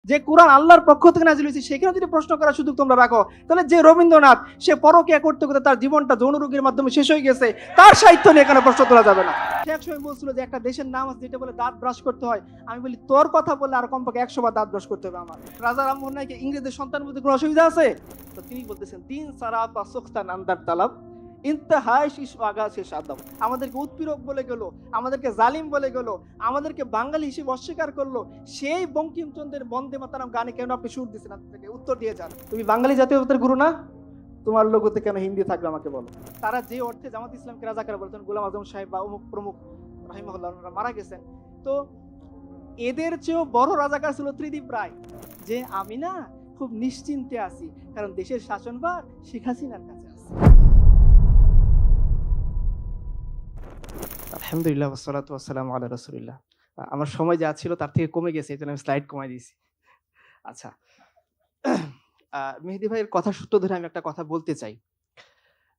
যে কোরআন আল্লাহর পক্ষ থেকে নাজিল হয়েছে সেখানে যদি প্রশ্ন করার সুযোগ তোমরা রাখো, তাহলে যে রবীন্দ্রনাথ সে পরকীয়া করতে করতে তার জীবনটা যৌন রোগের মাধ্যমে শেষ হয়ে গেছে, তার সাহিত্য নিয়ে এখানে প্রশ্ন তোলা যাবে না। সে এক সময় বলছিল যে একটা দেশের নাম আছে যেটা বলে দাঁত ব্রাশ করতে হয়, আমি বলি তোর কথা বললে আর কমপক্ষে 100 বার দাঁত ব্রাশ করতে হবে আমার। রাজা রামমোহন রায়কে ইংরেজদের সন্তান বলতে কোনো অসুবিধা আছে? তো তিনি বলতেছেন তিন সারাত বা সুখতান আন্দার তালাব ইন্তেহায় শিশু আগা শেষ আদম। আমাদেরকে উৎপীড়ক বলে গেল, আমাদেরকে জালিম বলে গেল, আমাদেরকে বাঙালি হিসেবে অস্বীকার করলো, সেই বঙ্কিমচন্দ্রের বন্দে মাতারাম গানে কেন আপনি সুর দিচ্ছেন? আপনাকে উত্তর দিয়ে যান, তুমি বাঙালি জাতীয়তার গুরু না? তোমার লোগোতে কেন হিন্দি থাকবে আমাকে বলো। তারা যে অর্থে জামাত ইসলামকে রাজাকার বলতেন, গোলাম আজম সাহেব বা অমুক প্রমুখ রাহিমাহুল্লাহ মারা গেছেন, তো এদের চেয়েও বড় রাজাকার ছিল ত্রিদীপ রায়, যে আমি না খুব নিশ্চিন্তে আছি কারণ দেশের শাসনভার শেখ হাসিনার কাছে আছে। আলহামদুলিল্লাহ ওয়াসসালাতু ওয়াসসালামু আলা রাসূলিল্লাহ। আমার সময় যা ছিল তার থেকে কমে গেছে, এই জন্য আমি স্লাইড কমাই দিয়েছি। আচ্ছা, মেহেদী ভাইয়ের কথা সূত্র ধরে আমি একটা কথা বলতে চাই,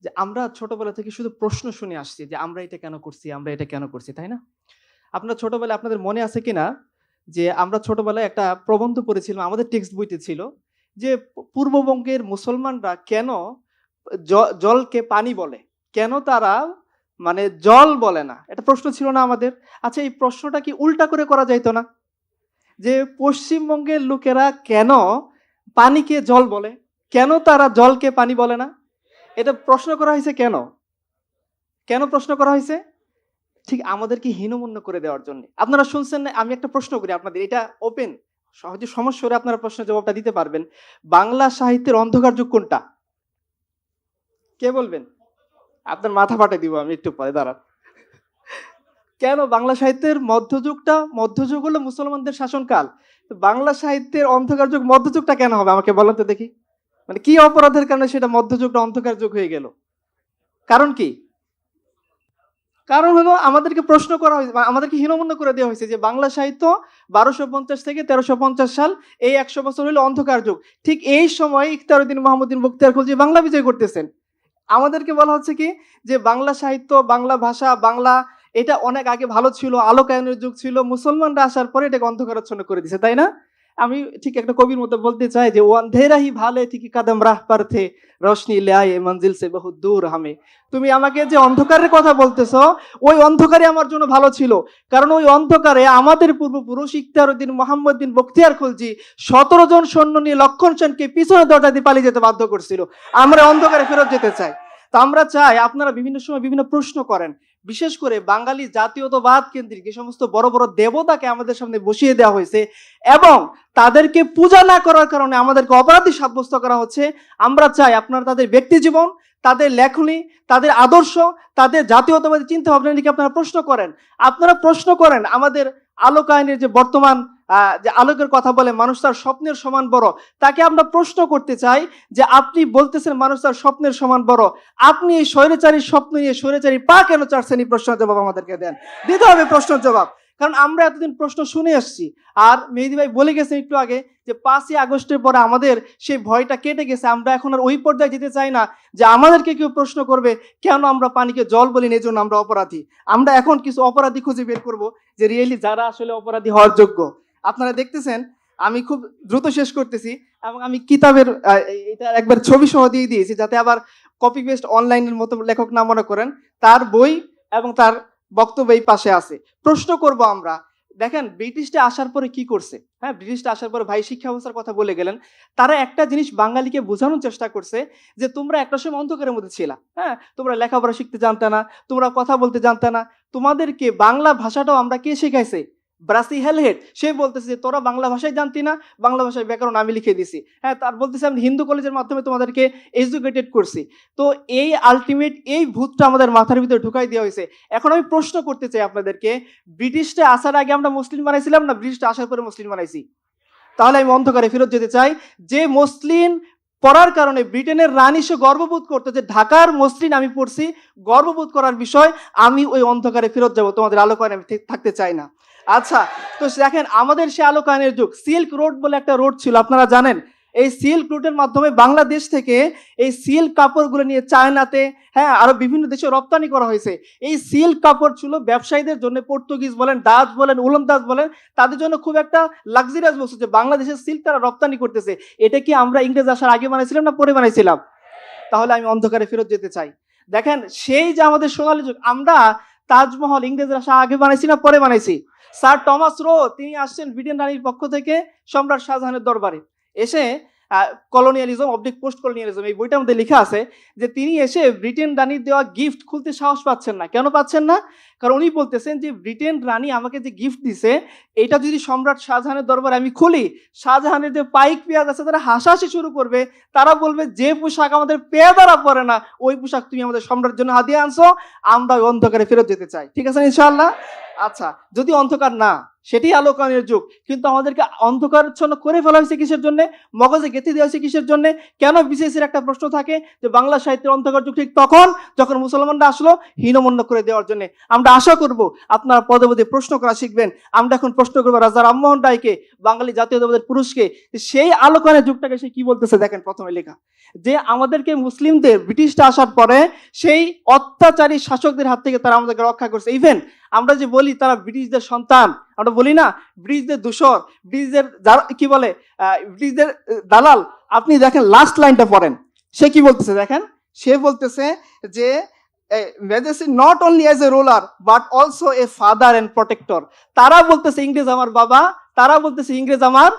যে আমরা ছোটবেলা থেকে শুধু প্রশ্ন শুনে আসছি যে আমরা এটা কেন করছি, আমরা এটা কেন করছি, তাই না? আপনার ছোটবেলায় আপনাদের মনে আছে কিনা যে আমরা ছোটবেলায় একটা প্রবন্ধ পড়েছিলাম, আমাদের টেক্সট বইতে ছিল, যে পূর্ববঙ্গের মুসলমানরা কেন জলকে পানি বলে, কেন তারা মানে জল বলে না? এটা প্রশ্ন ছিল না আমাদের? আচ্ছা, এই প্রশ্নটা কি উল্টা করে করা যাইতো না, যে পশ্চিমবঙ্গের লোকেরা কেন পানিকে জল বলে, কেন তারা জলকে পানি বলে না? এটা প্রশ্ন করা হয়েছে কেন? কেন প্রশ্ন করা হয়েছে? ঠিক আমাদেরকে হীনমন্য করে দেওয়ার জন্য। আপনারা শুনছেন না? আমি একটা প্রশ্ন করি আপনাদের, এটা ওপেন, সহজে সমস্যা হলে আপনারা প্রশ্নের জবাবটা দিতে পারবেন। বাংলা সাহিত্যের অন্ধকার যুগ কোনটা? কে বলবেন? আপনার মাথা ফাটে দিব আমি একটু পরে, দাঁড়ান। কেন বাংলা সাহিত্যের মধ্যযুগ হলো মুসলমানদের শাসনকাল, তো বাংলা সাহিত্যের অন্ধকার যুগ মধ্যযুগটা কেন হবে আমাকে বলেন তো দেখি। মানে কি অপরাধের কারণে সেটা মধ্যযুগটা অন্ধকার যুগ হয়ে গেল? কারণ কি? কারণ হলো আমাদেরকে প্রশ্ন করা হয়েছে, আমাদেরকে হীনমন্য করে দেওয়া হয়েছে যে বাংলা সাহিত্য 1250 থেকে 1350 সাল, এই 100 বছর হলো অন্ধকার যুগ। ঠিক এই সময় ইখতিয়ারউদ্দিন মাহমুদ্দিন বখতিয়ার খলজি বাংলা বিজয় করতেছেন। আমাদেরকে বলা হচ্ছে কি যে বাংলা সাহিত্য, বাংলা ভাষা, বাংলা এটা অনেক আগে ভালো ছিল, আলোকায়নের যুগ ছিল, মুসলমানরা আসার পরে এটাকে অন্ধকারাচ্ছন্ন করে দিছে, তাই না? আমি ঠিক একটা কবির মতো বলতে চাই যে ও আন্ধেরা হি ভালে ঠিক কদম রাহ पर थे रोशनी ले आए मंजिल से बहुत दूर हमें। তুমি আমাকে যে অন্ধকারের কথা বলতেছো, ওই অন্ধকারে আমার জন্য ভালো ছিল, কারণ ওই অন্ধকারে আমাদের পূর্বপুরুষ ইখতিয়ারউদ্দিন মুহাম্মদ্দিন বখতিয়ার খলজি 17 জন সৈন্য নিয়ে লক্ষণ সেনকে পিছনে দরজা দিয়ে পালিয়ে যেতে বাধ্য করছিল। আমরা অন্ধকারে ফেরত যেতে চাই। তো আমরা চাই আপনারা বিভিন্ন সময় বিভিন্ন প্রশ্ন করেন, বিশেষ করে বাঙালি জাতীয়তাবাদ কেন্দ্রিক যে সমস্ত বড় বড় দেবতাকে আমাদের সামনে বসিয়ে দেওয়া হয়েছে এবং তাদেরকে পূজা না করার কারণে আমাদেরকে অপরাধী সাব্যস্ত করা হচ্ছে। আমরা চাই আপনারা তাদের ব্যক্তি জীবন, তাদের লেখনী, তাদের আদর্শ, তাদের জাতীয়তাবাদী চিন্তা ভাবনা নিয়ে আপনারা প্রশ্ন করেন। আপনারা প্রশ্ন করেন আমাদের আলোকায়নের যে বর্তমান যে আলোকের কথা বলে মানুষ তার স্বপ্নের সমান বড়, তাকে আমরা প্রশ্ন করতে চাই যে আপনি বলতেছেন মানুষ তার স্বপ্নের সমান বড়, আপনি এই স্বৈরাচারীর স্বপ্ন নিয়ে স্বৈরাচারীর পা কেন চাচ্ছেন? এই প্রশ্নের জবাব আমাদেরকে দেন, দিতে হবে প্রশ্নের জবাব। কারণ আমরা এতদিন প্রশ্ন শুনে আসছি, আর মেহেদী ভাই বলে গেছেন একটু আগে যে 5ই আগস্টের পরে আমাদের সেই ভয়টা কেটে গেছে। আমরা এখন আর ওই পর্যায়ে যেতে চাই না যে আমাদেরকে কেউ প্রশ্ন করবে কেন আমরা পানিকে জল বলি, এই জন্য আমরা অপরাধী। আমরা এখন কিছু অপরাধী খুঁজে বের করব যে রিয়েলি যারা আসলে অপরাধী হওয়ার যোগ্য। আপনারা দেখতেছেন আমি খুব দ্রুত শেষ করতেছি এবং আমি কিতাবের এটা একবার ছবি সহ দিয়ে দিয়েছি যাতে আবার কপি পেস্ট অনলাইনের মতো লেখক না মনে করেন। তার বই এবং তার বক্তব্য এই পাশে আছে। প্রশ্ন করব আমরা, দেখেন ব্রিটিশরা আসার পরে কি করছে। হ্যাঁ, ব্রিটিশরা আসার পরে ভাই শিক্ষা ব্যবস্থার কথা বলে গেলেন, তারা একটা জিনিস বাঙালিকে বোঝানোর চেষ্টা করছে যে তোমরা একটা সময় অন্ধকারের মধ্যে ছিলা, হ্যাঁ, তোমরা লেখাপড়া শিখতে জানতে না, তোমরা কথা বলতে জানতে না, তোমাদেরকে বাংলা ভাষাটাও আমরা কে শেখাইছে? ব্রাসি হেলহেড সে বলতেছে যে তোরা বাংলা ভাষায় জানতি না, বাংলা ভাষায় ব্যাকরণ আমি লিখে দিছি। হ্যাঁ, তার বলতেছে আমি হিন্দু কলেজের মাধ্যমে তোমাদেরকে এডুকেটেড করছি। তো এই আলটিমেট এই ভূতটা আমাদের মাথার ভিতরে ঢুকাই দেওয়া হয়েছে। এখন আমি প্রশ্ন করতে চাই আপনাদেরকে, ব্রিটিশরা আসার আগে আমরা মুসলিম বানাইছিলাম না ব্রিটিশরা আসার পরে মুসলিম বানাইছি? তাহলে আমি অন্ধকারে ফেরত যেতে চাই। যে মসলিন পড়ার কারণে ব্রিটেনের রানী সে গর্ববোধ করতো যে ঢাকার মসলিন আমি পড়ছি, গর্ববোধ করার বিষয়, আমি ওই অন্ধকারে ফেরত যাব, তোমাদের আলোকায় আমি থাকতে চাই না। আচ্ছা, তো দেখেন আমাদের সে আলোকায়নের যুগ, সিল্ক রোড বলে একটা রোড ছিল, আপনারা জানেন এই সিল্ক রুটের মাধ্যমে বাংলাদেশ থেকে এই সিল্ক কাপড়গুলো নিয়ে চায়নাতে, হ্যাঁ, আরো বিভিন্ন দেশে রপ্তানি করা হয়েছে। এই সিল্ক কাপড় ছিল ব্যবসায়ীদের জন্য, পর্তুগিজ বলেন, ডাচ বলেন, ওলন্দাজ বলেন, তাদের জন্য খুব একটা লাক্সারিয়াস বস্তু যে বাংলাদেশের সিল্ক তারা রপ্তানি করতেছে। এটা কি আমরা ইংরেজ আসার আগে বানাইছিলাম না পরে বানাইছিলাম? তাহলে আমি অন্ধকারে ফেরত যেতে চাই। দেখেন সেই যে আমাদের সোনালী যুগ, আমরা তাজমহল ইংরেজরা আসার আগে বানাইছি না পরে বানাইছি? স্যার টমাস রো তিনি আসছেন ব্রিটেন রানীর পক্ষ থেকে সম্রাট শাহজাহানের দরবারে, এসে কলোনিয়ালিজম অবজেক্ট পোস্ট কলোনিয়ালিজম এই বইটার মধ্যে লেখা আছে যে তিনি এসে ব্রিটেন রানীর দেওয়া গিফট খুলতে সাহস পাচ্ছেন না। কেন পাচ্ছেন না? কারণ উনি বলতেছেন যে ব্রিটেন রানী আমাকে যে গিফট দিছে এটা যদি সম্রাট শাহজাহানের দরবারে আমি খুলি, শাহজাহানের যে পাইক পেয়াজ আছে তারা হাসাহাসি শুরু করবে, তারা বলবে যে পোশাক আমাদের পেয়াদারা পরে না ওই পোশাক তুমি আমাদের সম্রাটের জন্য হাতিয়ে আনছো, আমরা ওই অন্ধকারে ফেরত যেতে চাই। ঠিক আছে ইনশাআল্লাহ? আচ্ছা, যদি অন্ধকার না, সেটি আলোকানের যুগ, কিন্তু আমাদেরকে অন্ধকারচ্ছন্ন করে ফেলা হয়েছে কিসের জন্য? মগজে গেঁথে দেওয়া হয়েছে কিসের জন্য? কেন বিসিএসির একটা প্রশ্ন থাকে যে বাংলা সাহিত্যের অন্ধকার যুগ ঠিক তখন যখন মুসলমানরা আসলো হীনমন্য করে দেওয়ার জন্য। আমরা আশা করব আপনারা পদে পদে প্রশ্ন করা শিখবেন। আমরা এখন প্রশ্ন করবো রাজা রামমোহন রায়কে, বাঙালি জাতীয়তাবাদের পুরুষকে, সেই আলোকানের যুগটাকে সে কি বলতেছে দেখেন। প্রথমে লেখা যে আমাদেরকে মুসলিমদের ব্রিটিশরা আসার পরে সেই অত্যাচারী শাসকদের হাত থেকে তারা আমাদেরকে রক্ষা করছে। ইভেন আমরা যে বলি তারা ব্রিটিশদের সন্তান, আমরা বলি না ব্রিটিশদের দূষর, ব্রিটিশদের কি বলে, ব্রিটিশদের দালাল। আপনি দেখেন লাস্ট লাইনটা পড়েন, সে কি বলতেছে দেখেন। সে বলতেছে যে majesty not only as a ruler but also a father and protector. তারা বলতেছে ইংরেজ আমার বাবা, তারা বলতেছে ইংরেজ আমার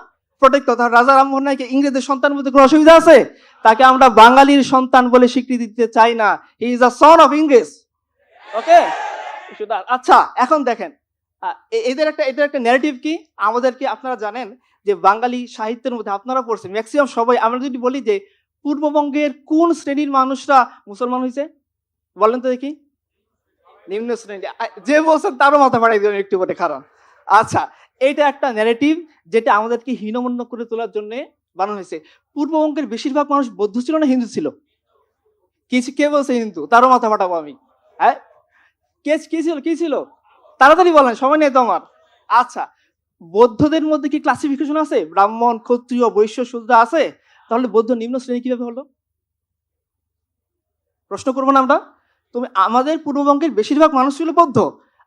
প্রটেক্টর। তার রাজা রামমোহন রায়কে ইংরেজের সন্তানের মধ্যে কোনো অসুবিধা আছে? তাকে আমরা বাঙালির সন্তান বলে স্বীকৃতি দিতে চাই না। He is a son of ইংরেজ। ওকে, আচ্ছা এখন দেখেন এদের একটা ন্যারেটিভ কি আমাদেরকে। আপনারা জানেন যে বাঙালি সাহিত্যের মধ্যে আপনারা পড়ছেন ম্যাক্সিমাম সবাই, আমরা যদি বলি যে পূর্ববঙ্গের কোন শ্রেণীর মানুষরা মুসলমান হয়েছে বলেন তো দেখি? নিম্ন শ্রেণী। যে বলছেন তারও মাথা বাড়াই দেবেন একটু করে, কারণ আচ্ছা এইটা একটা ন্যারেটিভ যেটা আমাদেরকে হীনমন্য করে তোলার জন্য বানানো হয়েছে। পূর্ববঙ্গের বেশিরভাগ মানুষ বৌদ্ধ ছিল না হিন্দু ছিল? কে বলছে হিন্দু? তারও মাথা ফাটাবো আমি। হ্যাঁ, কি ছিল? তাড়াতাড়ি বলেন, সময় নেই তো আমার। আচ্ছা, বৌদ্ধদের মধ্যে কি ক্লাসিফিকেশন আছে? ব্রাহ্মণ, ক্ষত্রিয়, বৈশ্য, শূদ্র আছে? তাহলে বৌদ্ধ নিম্ন শ্রেণী কিভাবে হলো? প্রশ্ন করবো না আমরা? তুমি আমাদের পূর্ববঙ্গের বেশিরভাগ মানুষ ছিল বৌদ্ধ,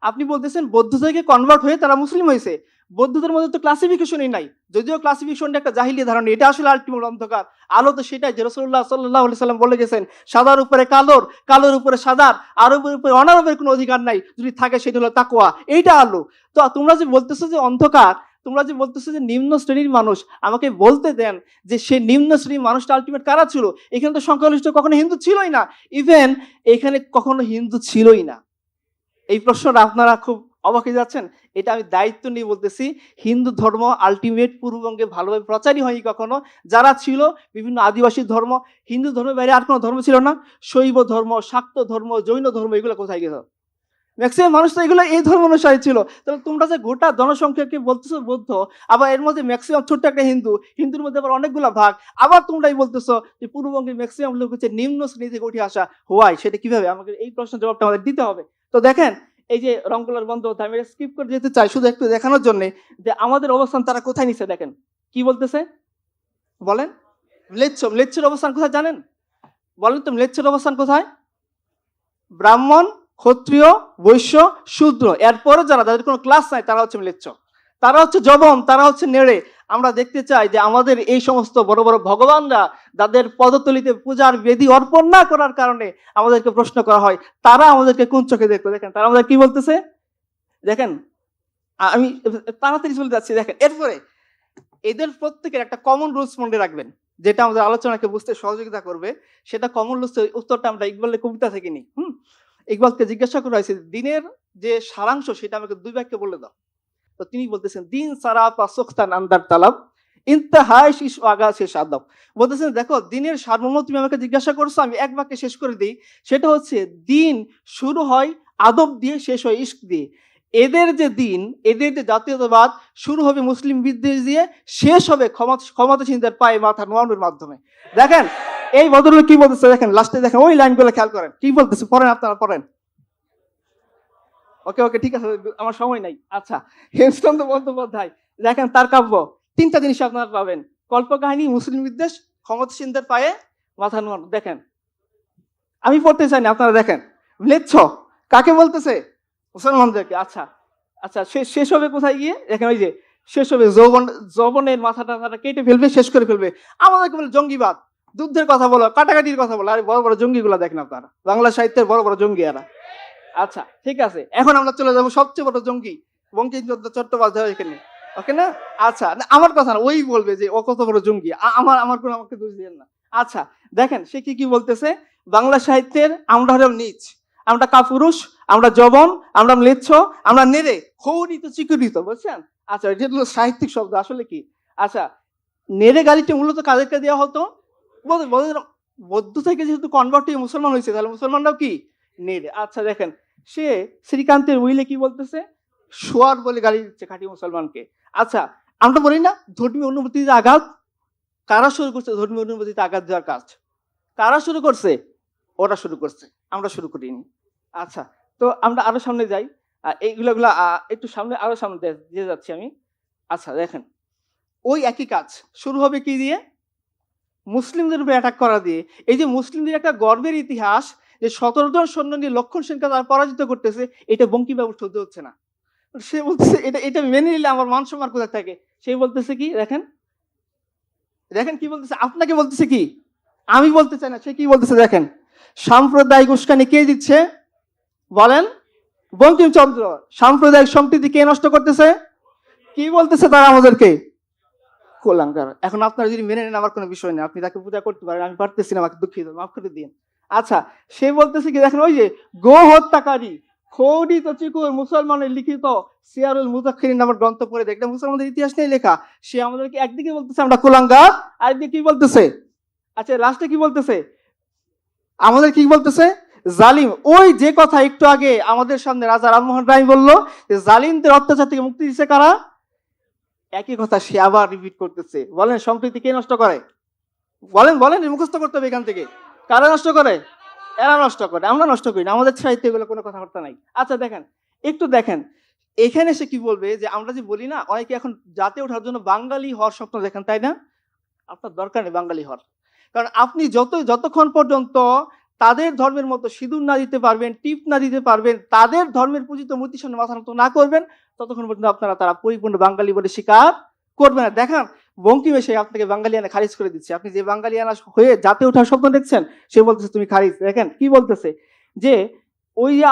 আপনি বলতেছেন বৌদ্ধ থেকে কনভার্ট হয়ে তারা মুসলিম হয়েছে। বৌদ্ধদের মধ্যে তো ক্লাসিফিকেশনই নাই, যদিও ক্লাসিফিকেশনটা একটা জাহিলিয়া ধারণা, এটা আসলে আলটিমেট অন্ধকার। আলো তো সেটাই যে রাসূলুল্লাহ সাল্লাল্লাহু আলাইহি সাল্লাম বলে গেছেন, সাদার উপরে কালোর, কালোর উপরে সাদার, আরবের উপরে অনারবের কোনো অধিকার নাই, যদি থাকে সেটা হলো তাকওয়া, এইটা আলো। তো তোমরা যে বলতেছো যে অন্ধকার, তোমরা যে বলতেছো যে নিম্ন শ্রেণীর মানুষ, আমাকে বলতে দেন যে সে নিম্ন শ্রেণীর মানুষটা আলটিমেট কারা ছিল? এখানে তো সংখ্যাগরিষ্ঠ কখনো হিন্দু ছিলই না, ইভেন এখানে কখনো হিন্দু ছিলই না। এই প্রশ্নটা আপনারা খুব অবাক হয়ে যাচ্ছেন। এটা আমি দায়িত্ব নিয়ে বলতেছি, হিন্দু ধর্ম আলটিমেট পূর্ববঙ্গে ভালোভাবে প্রচারই হয়নি কখনো। যারা ছিল বিভিন্ন আদিবাসী ধর্ম, হিন্দু ধর্মের বাইরে আর কোনো ধর্ম ছিল না। শৈব ধর্ম, শাক্ত ধর্ম, জৈন ধর্ম, এগুলো কোথায় গেল? ম্যাক্সিমাম মানুষ তো এগুলো এই ধর্ম অনুসারী ছিল। তাহলে তোমরা যে গোটা জনসংখ্যাকে বলতেছো বৌদ্ধ, আবার এর মধ্যে ম্যাক্সিমাম ছোট্ট একটা হিন্দুর মধ্যে আবার অনেকগুলো ভাগ, আবার তোমরাই বলতেছো যে পূর্ববঙ্গের ম্যাক্সিমাম লোক হচ্ছে নিম্ন শ্রেণী থেকে উঠে আসা। হোয়াই? সেটা কিভাবে? আমাকে এই প্রশ্নের জবাবটা আমাদের দিতে হবে। তো দেখেন এই যে রংকলার বন্ধ, আমি এটা স্কিপ করে যেতে চাই শুধু একটু দেখানোর জন্য যে আমাদের অবস্থান তারা কোথায় নিচ্ছে। দেখেন কি বলতেছে, বলেন। ম্লেচ্ছের অবস্থান কোথায় জানেন? বলেন তো ম্লেচ্ছের অবস্থান কোথায়? ব্রাহ্মণ, ক্ষত্রিয়, বৈশ্য, শূদ্র, এরপরে যাদের কোনো ক্লাস নাই তারা হচ্ছে ম্লেচ্ছ, তারা হচ্ছে জবন, তারা হচ্ছে নেড়ে। আমরা দেখতে চাই যে আমাদের এই সমস্ত বড় বড় ভগবানরা যাদের পদতলিতে পূজার বেদী অর্পণ না করার কারণে আমাদেরকে প্রশ্ন করা হয়, তারা আমাদেরকে কোন চোখে দেখতো? দেখেন তারা আমাদের কি বলতেছে, দেখেন। আমি তাড়াতাড়ি চলে যাচ্ছি। দেখেন এরপরে এদের প্রত্যেকের একটা কমন রুলস মনে রাখবেন, যেটা আমাদের আলোচনাকে বুঝতে সহযোগিতা করবে। সেটা কমন রুলস, উত্তরটা আমরা ইকবালের কবিতা থেকে নিই। ইকবালকে জিজ্ঞাসা করা হয়েছে দিনের যে সারাংশ সেটা আমাকে 2 বাক্যে বলে দাও। তো তিনি বলতেছেন দিন সারাফা সুখতান আন্দার তালাব ইন্তাহায় শিশু আগা শেষ আদব। বলতেছেন দেখো দিনের সারমর্ম তুমি আমাকে জিজ্ঞাসা করছো, আমি এক বাক্যে শেষ করে দিই। সেটা হচ্ছে দিন শুরু হয় আদব দিয়ে, শেষ হয় ইশক দিয়ে। এদের যে দিন, এদের যে জাতীয়তাবাদ শুরু হবে মুসলিম বিদ্বেষ দিয়ে, শেষ হবে ক্ষমতাসীনদের পায়ে মাথা নোয়ানোর মাধ্যমে। দেখেন এই ভদ্রলোক কি বলতেছে, দেখেন লাস্টে দেখেন ওই লাইনগুলো খেয়াল করেন কি বলতেছে, পড়েন আপনারা পড়েন। ওকে ঠিক আছে, আমার সময় নাই। আচ্ছা, হেমচন্দ্র বন্দ্যোপাধ্যায় দেখেন তার কাব্য তিনটা জিনিস আপনারা পাবেন, কল্পকাহিনী, মুসলিম বিদ্বেষ, ক্ষমতাসীনদের পায়ে মাথা নোয়ানো। দেখেন, আমি পড়তে চাই না, আপনারা দেখেন। ম্লেচ্ছ কাকে বলতেছে? মুসলমানদেরকে। আচ্ছা আচ্ছা, শেষ হবে কোথায় গিয়ে? দেখেন ওই যে শেষ হবে যৌবনের মাথাটা কেটে ফেলবে, শেষ করে ফেলবে। আমাদেরকে বলে জঙ্গিবাদ, যুদ্ধের কথা বলো, কাটাকাটির কথা বলো। আরে বড় বড় জঙ্গিগুলা দেখেন আপনারা, বাংলা সাহিত্যের বড় বড় জঙ্গি এরা। আচ্ছা ঠিক আছে, এখন আমরা চলে যাবো সবচেয়ে বড় জঙ্গি বঙ্কিমচন্দ্র চট্টোপাধ্যায় এখানে, ওকে না? আচ্ছা আমার কথা না, ওই বলবে যে ও কত বড় জঙ্গি, আমাকে দোষ দিয়েন না। আচ্ছা দেখেন সে কি বলতেছে, বাংলা সাহিত্যের আমরা হলাম নীচ, আমরা কাপুরুষ, আমরা জবন, আমরা ম্লেচ্ছ, আমরা নেড়ে খৌরিত চিকুরিত, বুঝছেন? আচ্ছা এটা হলো সাহিত্যিক শব্দ, আসলে কি? আচ্ছা, নেড়ে গালিটা মূলত কাদেরকে দেওয়া হতো? বৌদ্ধ থেকে যেহেতু কনভার্ট হয়ে মুসলমান হয়েছে, তাহলে মুসলমানরাও কি নেড়ে। আচ্ছা দেখেন, সে শ্রীকান্তের উইলে কি বলতেছে, শোয়ার বলে গালি দিচ্ছে খাঁটি মুসলমানকে। আচ্ছা আমরা বলি না ধর্মীয় অনুভূতিতে আঘাত, কারা শুরু করছে ধর্মীয় অনুভূতিতে আঘাত দেওয়ার কাজ? কারা শুরু করছে? ওরা শুরু করছে, আমরা শুরু করিনি। আচ্ছা, তো আমরা আরো সামনে যাই, এইগুলা একটু সামনে, আরো সামনে দিয়ে যাচ্ছি আমি। আচ্ছা দেখেন, ওই একই কাজ শুরু হবে কি দিয়ে? মুসলিমদের উপরে অ্যাটাক করা দিয়ে। এই যে মুসলিমদের একটা গর্বের ইতিহাস, যে 17 জন সৈন্য নিয়ে লক্ষণ সেনকে তারা পরাজিত করতেছে, এটা বঙ্কিমবাবু সহ্য হচ্ছে না। সে বলতেছে এটা মেনে নিলে আমার মান সম্মান কোথায় থাকে? সে বলতেছে কি, দেখেন দেখেন কি বলতেছে, আপনাকে বলতেছে কি, আমি বলতে চাই না, সে কি বলতেছে দেখেন, সাম্প্রদায়িক উস্কানি কে দিচ্ছে বলেন? বঙ্কিমচন্দ্র। সাম্প্রদায়িক সম্প্রীতি কে নষ্ট করতেছে? কি বলতেছে তারা আমাদেরকে? কোলাঙ্গার। এখন আপনারা যদি মেনে নেন আমার কোনো বিষয় নেই, আপনি তাকে পূজা করতে পারেন, আমি পারতেছি না, আমাকে দুঃখিত, মাফ করে দিন। আচ্ছা, সে বলতেছে কি দেখেন, ওই যে গো হত্যাকারী খৌরিত চিকুর মুসলমানের লিখিত সিয়ারুল মুজাক্কিরিন নামের গ্রন্থ পড়ে দেখলে মুসলমানদের ইতিহাস নেই লেখা। সে আমাদেরকে একদিকে বলতেছে আমরা কোলাঙ্গার, আরেকদিকে কি বলতেছে? আচ্ছা লাস্টে কি বলতেছে? আমাদের কি বলতেছে? জালিম। ওই যে কথা একটু আগে আমাদের সামনে রাজা রামমোহন রায় বললো যে জালিমদের অত্যাচার থেকে মুক্তি দিচ্ছে কারা? একই কথা সে আবার রিপিট করতেছে। বলেন সম্প্রীতি কে নষ্ট করে? বলেন বলেন, মুখস্থ করতে হবে এখান থেকে। কারা নষ্ট করে? এরা নষ্ট করে, আমরা নষ্ট করি না, আমাদের সাহিত্যে এগুলো কোনো কথাবার্তা নাই। আচ্ছা দেখেন, একটু দেখেন এখানে সে কি বলবে, যে আমরা যে বলি না অনেকে এখন জাতে ওঠার জন্য বাঙালি হওয়ার স্বপ্ন দেখেন, তাই না? আপনার দরকার নেই বাঙালি হওয়ার, কারণ আপনি যতক্ষণ পর্যন্ত তাদের ধর্মের মতো সিঁদুর না দিতে পারবেন, টিপ না দিতে পারবেন, তাদের ধর্মের পূজিত মূর্তির সামনে মাথা নত না করবেন, ততক্ষণ পর্যন্ত তারা পরিপূর্ণ বাঙালি বলে স্বীকার করবে না। দেখান বঙ্কিম এসে আপনাকে বাঙালিয়ানা খারিজ করে দিচ্ছে। আপনি যে বাঙালিয়ানা হয়ে জাতে ওঠার স্বপ্ন দেখছেন, সে বলতেছে তুমি খারিজ। দেখেন কি বলতেছে, যে ওই যে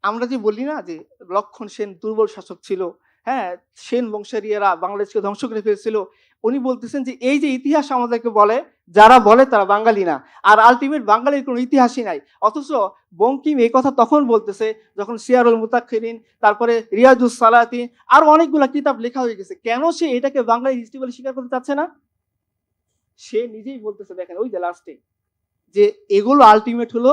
আমরা যে বলি না যে লক্ষণ সেন দুর্বল শাসক ছিল, হ্যাঁ, সেন বংশেরীরা বাংলাদেশকে ধ্বংস করে ফেলেছিল, উনি বলতেছেন যে এই যে ইতিহাস আমাদেরকে বলে, যারা বলে তারা বাঙালি না, আর আলটিমেট বাঙালির কোনো ইতিহাসই নাই। অথচ বঙ্কিম এই কথা তখন বলতেছে যখন সিয়ারুল মুতাক্ষিরিন, তারপরে রিয়াজুস সালাতিন, আর অনেকগুলা কিতাব লেখা হয়ে গেছে। কেন সে এটাকে বাঙালি হিস্ট্রি বলে স্বীকার করতে চাচ্ছে না? সে নিজেই বলতেছে, দেখেন ওই যে লাস্টে, যে এগুলো আলটিমেট হলো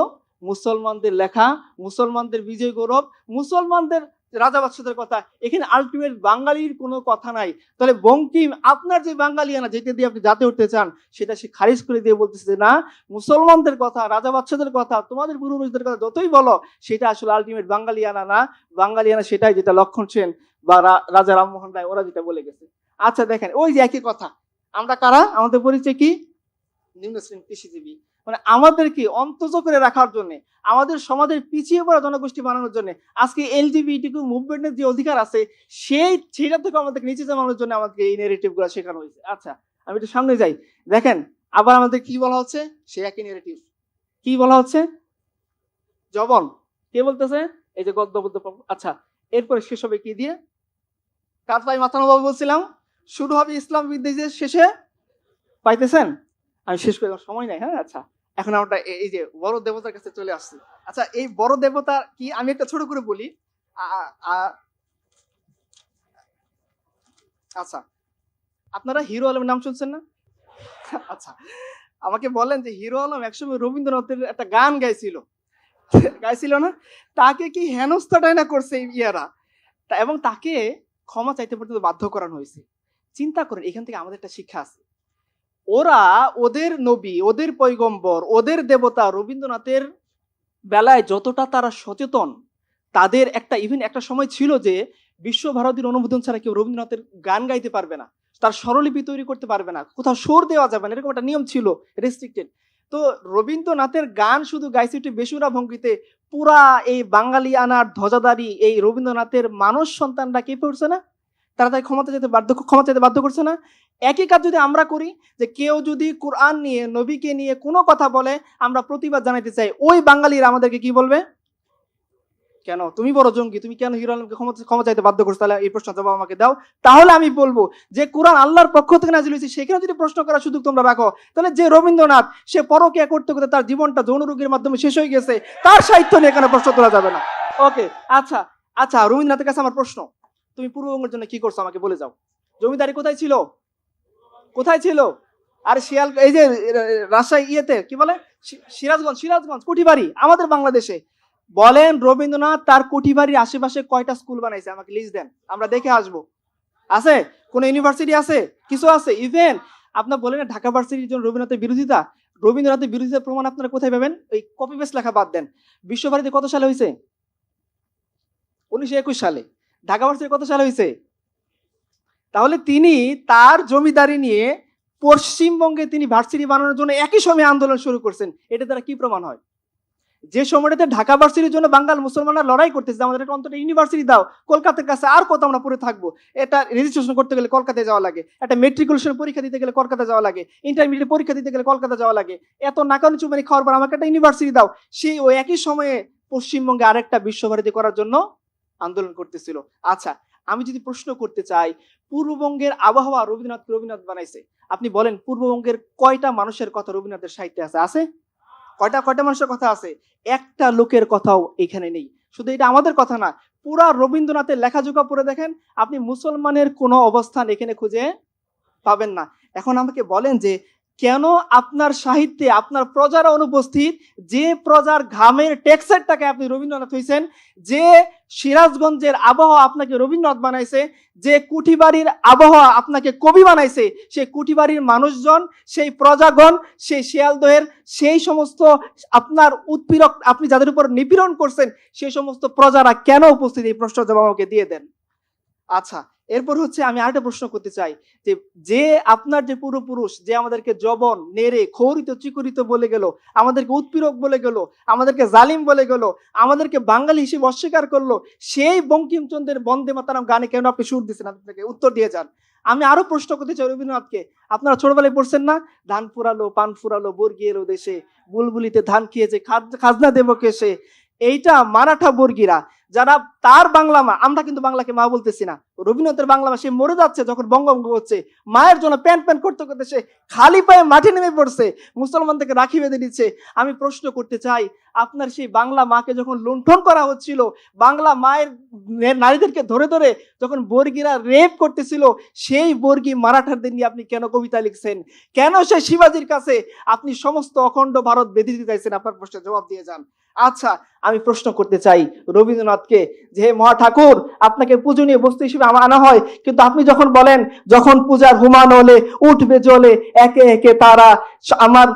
মুসলমানদের লেখা, মুসলমানদের বিজয় গৌরব, মুসলমানদের রাজা বাদশাদের কথা, এখানে আলটিমেট বাঙালির কোনো কথা নাই। তাহলে বঙ্কিম আপনার যে বাঙালিয়ানা যেটা দিয়ে আপনি জাতে উঠতে চান, সেটা সে খারিজ করে দিয়ে বলতেছে না, মুসলমানদের কথা, রাজা বাদশাদের কথা, তোমাদের পূর্বপুরুষদের কথা যতই বলো, সেটা আসলে আলটিমেট বাঙালিয়ানা না। বাঙালিয়ানা সেটাই যেটা লক্ষণ সেন বা রাজা রামমোহন রায় ওরা যেটা বলে গেছে। আচ্ছা দেখেন ওই যে একই কথা, আমরা কারা? আমাদের পরিচয় কি? নিম্ন শ্রেণী কৃষিজীবী। মানে আমাদেরকে অন্তজ করে রাখার জন্য, আমাদের সমাজের পিছিয়ে পড়া জনগোষ্ঠী বানানোর জন্য, আজকে এলজিবিটিকিউ মুভমেন্টের যে অধিকার আছে সেটা থেকে আমাদেরকে নিচে নামানোর জন্য আমাদেরকে এই নেগেটিভ গুলো শেখানো হয়েছে। আচ্ছা আমি একটু সামনে যাই, দেখেন আবার আমাদের কি বলা হচ্ছে, সে একই নেগেটিভ। কি বলা হচ্ছে? জবন। কে বলতেছে? এই যে গদ্যবদ্ধ। আচ্ছা এরপরে শেষ হবে কি দিয়ে? কার পাই মাথা নবাব বলছিলাম, শুরু হবে ইসলাম বিদ্বেষের শেষে, পাইতেছেন? আমি শেষ করে সময় নাই। হ্যাঁ আচ্ছা, এখন আমরা এই যে বড় দেবতার কাছে চলে আসছি। আচ্ছা এই বড় দেবতা কি, আমি একটা ছোট করে বলি। আচ্ছা আপনারা হিরো আলমের নাম শুনছেন না? আচ্ছা আমাকে বলেন যে হিরো আলম একসময় রবীন্দ্রনাথের একটা গান গাইছিল না? তাকে কি হেনস্থাটাই না করছে ইয়ারা, এবং তাকে ক্ষমা চাইতে পর্যন্ত বাধ্য করানো হয়েছে। চিন্তা করেন, এখান থেকে আমাদের একটা শিক্ষা আছে। ওরা ওদের নবী, ওদের পয়গম্বর, ওদের দেবতা রবীন্দ্রনাথের বেলায় যতটা তারা সচেতন, তাদের একটা সময় ছিল যে বিশ্বভারতীর অনুমোদন ছাড়া কেউ রবীন্দ্রনাথের গান গাইতে পারবে না। তার স্বরলিপি তৈরি করতে পারবে না, কোথাও সুর দেওয়া যাবে না, এরকম একটা নিয়ম ছিল, রেস্ট্রিক্টেড। তো রবীন্দ্রনাথের গান শুধু গাইছে একটু বেসুরা ভঙ্গিতে, পুরা এই বাঙালি আনার ধ্বজাধারী এই রবীন্দ্রনাথের মানুষ সন্তানরা কে পড়ছে না, তারা তাই ক্ষমা চাইতে বাধ্য করছে না। একই কাজ যদি আমরা করি, যে কেউ যদি কোরআন নিয়ে, নবীকে নিয়ে কোনো কথা বলে, আমরা প্রতিবাদ জানাইতে চাই, ওই বাঙালিরা আমাদেরকে কি বলবে? কেন তুমি বড় জঙ্গি, তুমি কেন হিরো আলমকে ক্ষমা চাইতে বাধ্য করছো? তাহলে এই প্রশ্ন জবাব আমাকে দাও। তাহলে আমি বলবো যে কোরআন আল্লাহর পক্ষ থেকে নাজিল হয়েছে, সেখানে যদি প্রশ্ন করার সুযোগ তোমরা রাখো, তাহলে যে রবীন্দ্রনাথ সে পরকীয়া করতে করতে তার জীবনটা যৌন রোগের মাধ্যমে শেষ হয়ে গেছে, তার সাহিত্য নিয়ে এখানে প্রশ্ন তোলা যাবে না। ওকে, আচ্ছা আচ্ছা, রবীন্দ্রনাথের কাছে আমার প্রশ্ন, তুমি পূর্ববঙ্গের জন্য কি করছো আমাকে বলে যাও। জমিদারি কোথায় ছিল? কোথায় ছিল? আর শিয়াল, এই যে রাজশাহী ইয়েতে কি বলে, সিরাজগঞ্জ কুঠিবাড়ি আমাদের বাংলাদেশে। বলেন রবীন্দ্রনাথ তার কুঠিবাড়ির আশেপাশে কয়টা স্কুল বানাইছে? আমাকে লিস্ট দেন, আমরা দেখে আসবো। আছে? কোন ইউনিভার্সিটি আছে? কিছু আছে? ইভেন আপনার বলেন ঢাকা ভার্সিটির জন্য রবীন্দ্রনাথের বিরোধিতা, রবীন্দ্রনাথের বিরোধিতার প্রমাণ আপনারা কোথায় পাবেন? ওই কপি পেস্ট লেখা বাদ দেন। বিশ্বভারতী কত সালে হয়েছে? 1921 সালে। ঢাকা ভার্সিটি কত সালে হয়েছে? তাহলে তিনি তার জমিদারি নিয়ে পশ্চিমবঙ্গে তিনি ভার্সিটি বানানোর জন্য একই সময় আন্দোলন শুরু করছেন। এটা দ্বারা কি প্রমাণ হয়? যে সময়টাতে ঢাকা ভার্সিটির জন্য বাঙাল মুসলমানরা লড়াই করতেছে, আমাদের একটা অন্তত ইউনিভার্সিটি দাও, কলকাতার কাছে আর কত আমরা পড়ে থাকবো? এটা রেজিস্ট্রেশন করতে গেলে কলকাতায় যাওয়া লাগে, একটা মেট্রিকুলেশন পরীক্ষা দিতে গেলে কলকাতা যাওয়া লাগে, ইন্টারমিডিয়েট পরীক্ষা দিতে গেলে কলকাতা যাওয়া লাগে, এত নাকানি চুমানি খাওয়ার পর আমাকে একটা ইউনিভার্সিটি দাও। সেই ওই একই সময়ে পশ্চিমবঙ্গে আরেকটা বিশ্বভারতী করার জন্য আন্দোলন করতেছিল। আচ্ছা, আমি যদি প্রশ্ন করতে চাই, পূর্ববঙ্গের আবহাওয়া রবীন্দ্রনাথ বানাইছে, আপনি বলেন পূর্ববঙ্গের কয়টা মানুষের কথা রবীন্দ্রনাথের সাহিত্যে আছে? আছে? কয়টা মানুষের কথা আছে? একটা লোকের কথাও এখানে নেই। শুধু এটা আমাদের কথা না, পুরা রবীন্দ্রনাথের লেখাজোখা পড়ে দেখেন, আপনি মুসলমানের কোনো অবস্থান এখানে খুঁজে পাবেন না। এখন আমাকে বলেন যে কেন আপনার সাহিত্যে আপনার প্রজারা অনুপস্থিত? যে প্রজার ঘামের ট্যাক্সের টাকা আপনি রবীন্দ্রনাথ হয়েছেন, যে সিরাজগঞ্জের আবহাওয়া আপনাকে রবীন্দ্রনাথ বানাইছে, যে কুঠিবাড়ির আবহাওয়া আপনাকে কবি বানাইছে, সেই কুঠিবাড়ির মানুষজন, সেই প্রজাগণ, সেই শিয়ালদহের সেই সমস্ত আপনার উৎপীড়ক, আপনি যাদের উপর নিপীড়ন করছেন, সেই সমস্ত প্রজারা কেন উপস্থিত? এই প্রশ্ন জবাব আমাকে দিয়ে দেন। আচ্ছা, এরপর হচ্ছে আমি আরেকটা প্রশ্ন করতে চাই, যে যে আপনার যে পূর্বপুরুষ যে আমাদেরকে জবন নেড়ে খৌরিত চিকুরিত বলে গেল, আমাদেরকে উৎপীড়ক বলে গেল, আমাদেরকে জালিম বলে গেল, আমাদেরকে বাঙালি হিসেবে অস্বীকার করলো, সেই বঙ্কিমচন্দ্রের বন্দে মাতরম গানে কেন আপনি সুর দিচ্ছেন? আপনাকে উত্তর দিয়ে যান। আমি আরো প্রশ্ন করতে চাই রবীন্দ্রনাথকে, আপনারা ছোটবেলায় পড়ছেন না, ধান ফুরালো পান ফুরালো বর্গি এলো দেশে, বুলবুলিতে ধান খেয়েছে খাজনা দেব কেসে। এইটা মারাঠা বর্গীরা, যারা তার বাংলা মা, আমরা কিন্তু বাংলাকে মা বলতেছি না, রবীন্দ্রনাথের বাংলা মা, সে মরে যাচ্ছে যখন বঙ্গভঙ্গ হচ্ছে, মায়ের জন্য প্যান করতে করতে সে খালি পায়ে মাঠে নেমে পড়ছে, মুসলমান থেকে রাখি বেঁধে দিচ্ছে। আমি প্রশ্ন করতে চাই, আপনার সেই বাংলা মাকে যখন লুণ্ঠন করা হচ্ছিল, বাংলা মায়ের নারীদেরকে ধরে ধরে যখন বর্গীরা রেপ করতেছিল, সেই বর্গী মারাঠাদের নিয়ে আপনি কেন কবিতা লিখছেন? কেন সেই শিবাজির কাছে আপনি সমস্ত অখণ্ড ভারত বেঁধে দিতে চাইছেন? আপনার প্রশ্নের জবাব দিয়ে যান। আচ্ছা, আমি প্রশ্ন করতে চাই রবীন্দ্রনাথকে, যে হে মহা ঠাকুর, আপনাকে পূজনীয় বস্তু হিসেবে আনা হয়, কিন্তু আপনি যখন বলেন যখন পূজার হুমান হলে উঠবে জ্বলে একে একে তারা, আমার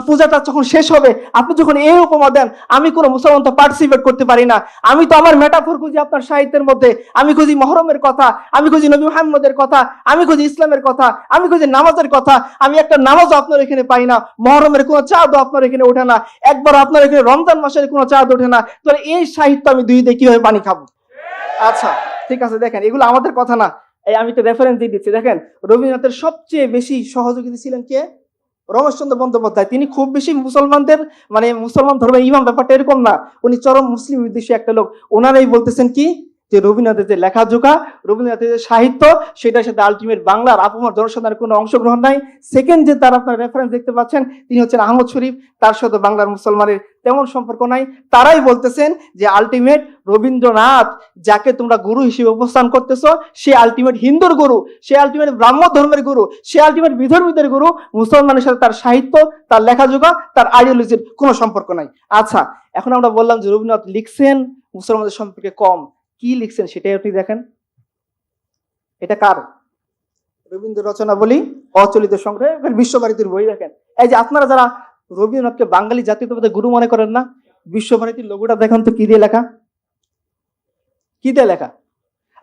পূজাটা যখন শেষ হবে, আপনি যখন এই উপমা দেন, আমি কোনো মুসলমান তো পার্টিসিপেট করতে পারি না। আমি তো আমার মেটাফোর খুঁজি আপনার সাহিত্যের মধ্যে, আমি খুঁজি মহরমের কথা, আমি খুঁজি নবী মুহাম্মদের কথা, আমি খুঁজি ইসলামের কথা, আমি খুঁজি নামাজের কথা। আমি একটা নামাজও আপনার এখানে পাই না, মহরমের কোনো চাঁদও আপনার এখানে ওঠে না, একবার আপনার এখানে রমজান মাসের কোনো চাঁদ ওঠে না। তাহলে এই সাহিত্য আমি দুই দিয়ে কিভাবে পানি খাবো? আচ্ছা ঠিক আছে, দেখেন এগুলো আমাদের কথা না, এই আমি তো রেফারেন্স দিয়ে দিচ্ছি। দেখেন রবীন্দ্রনাথের সবচেয়ে বেশি সহযোগী ছিলেন কে? রমেশচন্দ্র বন্দ্যোপাধ্যায়। তিনি খুব বেশি মুসলমানদের, মানে মুসলমান ধর্মের ইমাম ব্যাপারটা এরকম না, উনি চরম মুসলিম বিদ্বেষী একটা লোক। ওনারাই বলতেছেন কি, যে রবীন্দ্রনাথের যে লেখাজোখা, রবীন্দ্রনাথের যে সাহিত্য, সেটার সাথে আলটিমেট বাংলার আপামর জনসাধারণের কোনো অংশগ্রহণ নাই। সেকেন্ড যে তার আপনার রেফারেন্স দেখতে পাচ্ছেন, তিনি হচ্ছেন আহমদ শরীফ, তার সাথে বাংলার মুসলমানের তেমন সম্পর্ক নাই। তারাই বলতেছেন যে আলটিমেট রবীন্দ্রনাথ যাকে তোমরা গুরু হিসেবে উপস্থান করতেছ, সে আলটিমেট হিন্দুর গুরু, সে আলটিমেট ব্রাহ্ম ধর্মের গুরু, সে আলটিমেট বিধর্মীদের গুরু। মুসলমানের সাথে তার সাহিত্য, তার লেখাজোখা, তার আইডিওলজির কোনো সম্পর্ক নাই। আচ্ছা, এখন আমরা বললাম যে রবীন্দ্রনাথ লিখছেন মুসলমানদের সম্পর্কে কম, কি লিখছেন সেটাই আপনি দেখেন। এটা কার? রবীন্দ্র রচনাবলী অচলিত সংগ্রহে, বিশ্বভারতীর বই। দেখেন এই যে আপনারা যারা রবীন্দ্রনাথকে বাঙালি জাতীয়তাবাদের গুরু মনে করেন না, বিশ্বভারতীর লোগোটা দেখেন তো কি দিয়ে লেখা? কি দিয়ে লেখা?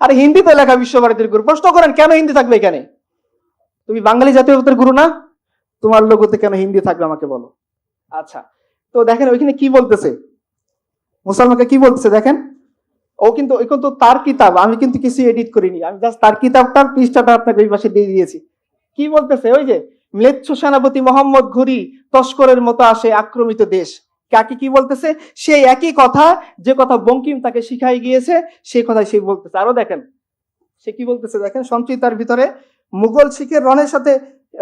আরে হিন্দিতে লেখা, বিশ্বভারতীর গুরু। প্রশ্ন করেন কেন হিন্দি থাকবে এখানে? তুমি বাঙালি জাতীয়তার গুরু না, তোমার লোগোতে কেন হিন্দি থাকবে আমাকে বলো। আচ্ছা, তো দেখেন ওইখানে কি বলতেছে, মুসলমানকে কি বলতেছে দেখেন। ও কিন্তু তার কিতাব, আমি কিন্তু কিছু এডিট করিনি, আমি জাস্ট তার কিতাবটার পৃষ্ঠাটা আপনাকে এই পাশে দিয়ে দিয়েছি। কি বলতেছে, ওই যে ম্লেচ্ছ সেনাপতি মোহাম্মদ ঘুরি তস্করের মতো আসে আক্রমিত দেশ, কাকে কি বলতেছে, সেই একই কথা যে কথা বঙ্কিম তাকে শিখাই গিয়েছে, সেই কথাই সে বলতেছে। আরো দেখেন সে কি বলতেছে দেখেন, সঞ্চিতার ভিতরে মুঘল শিখের রণের সাথে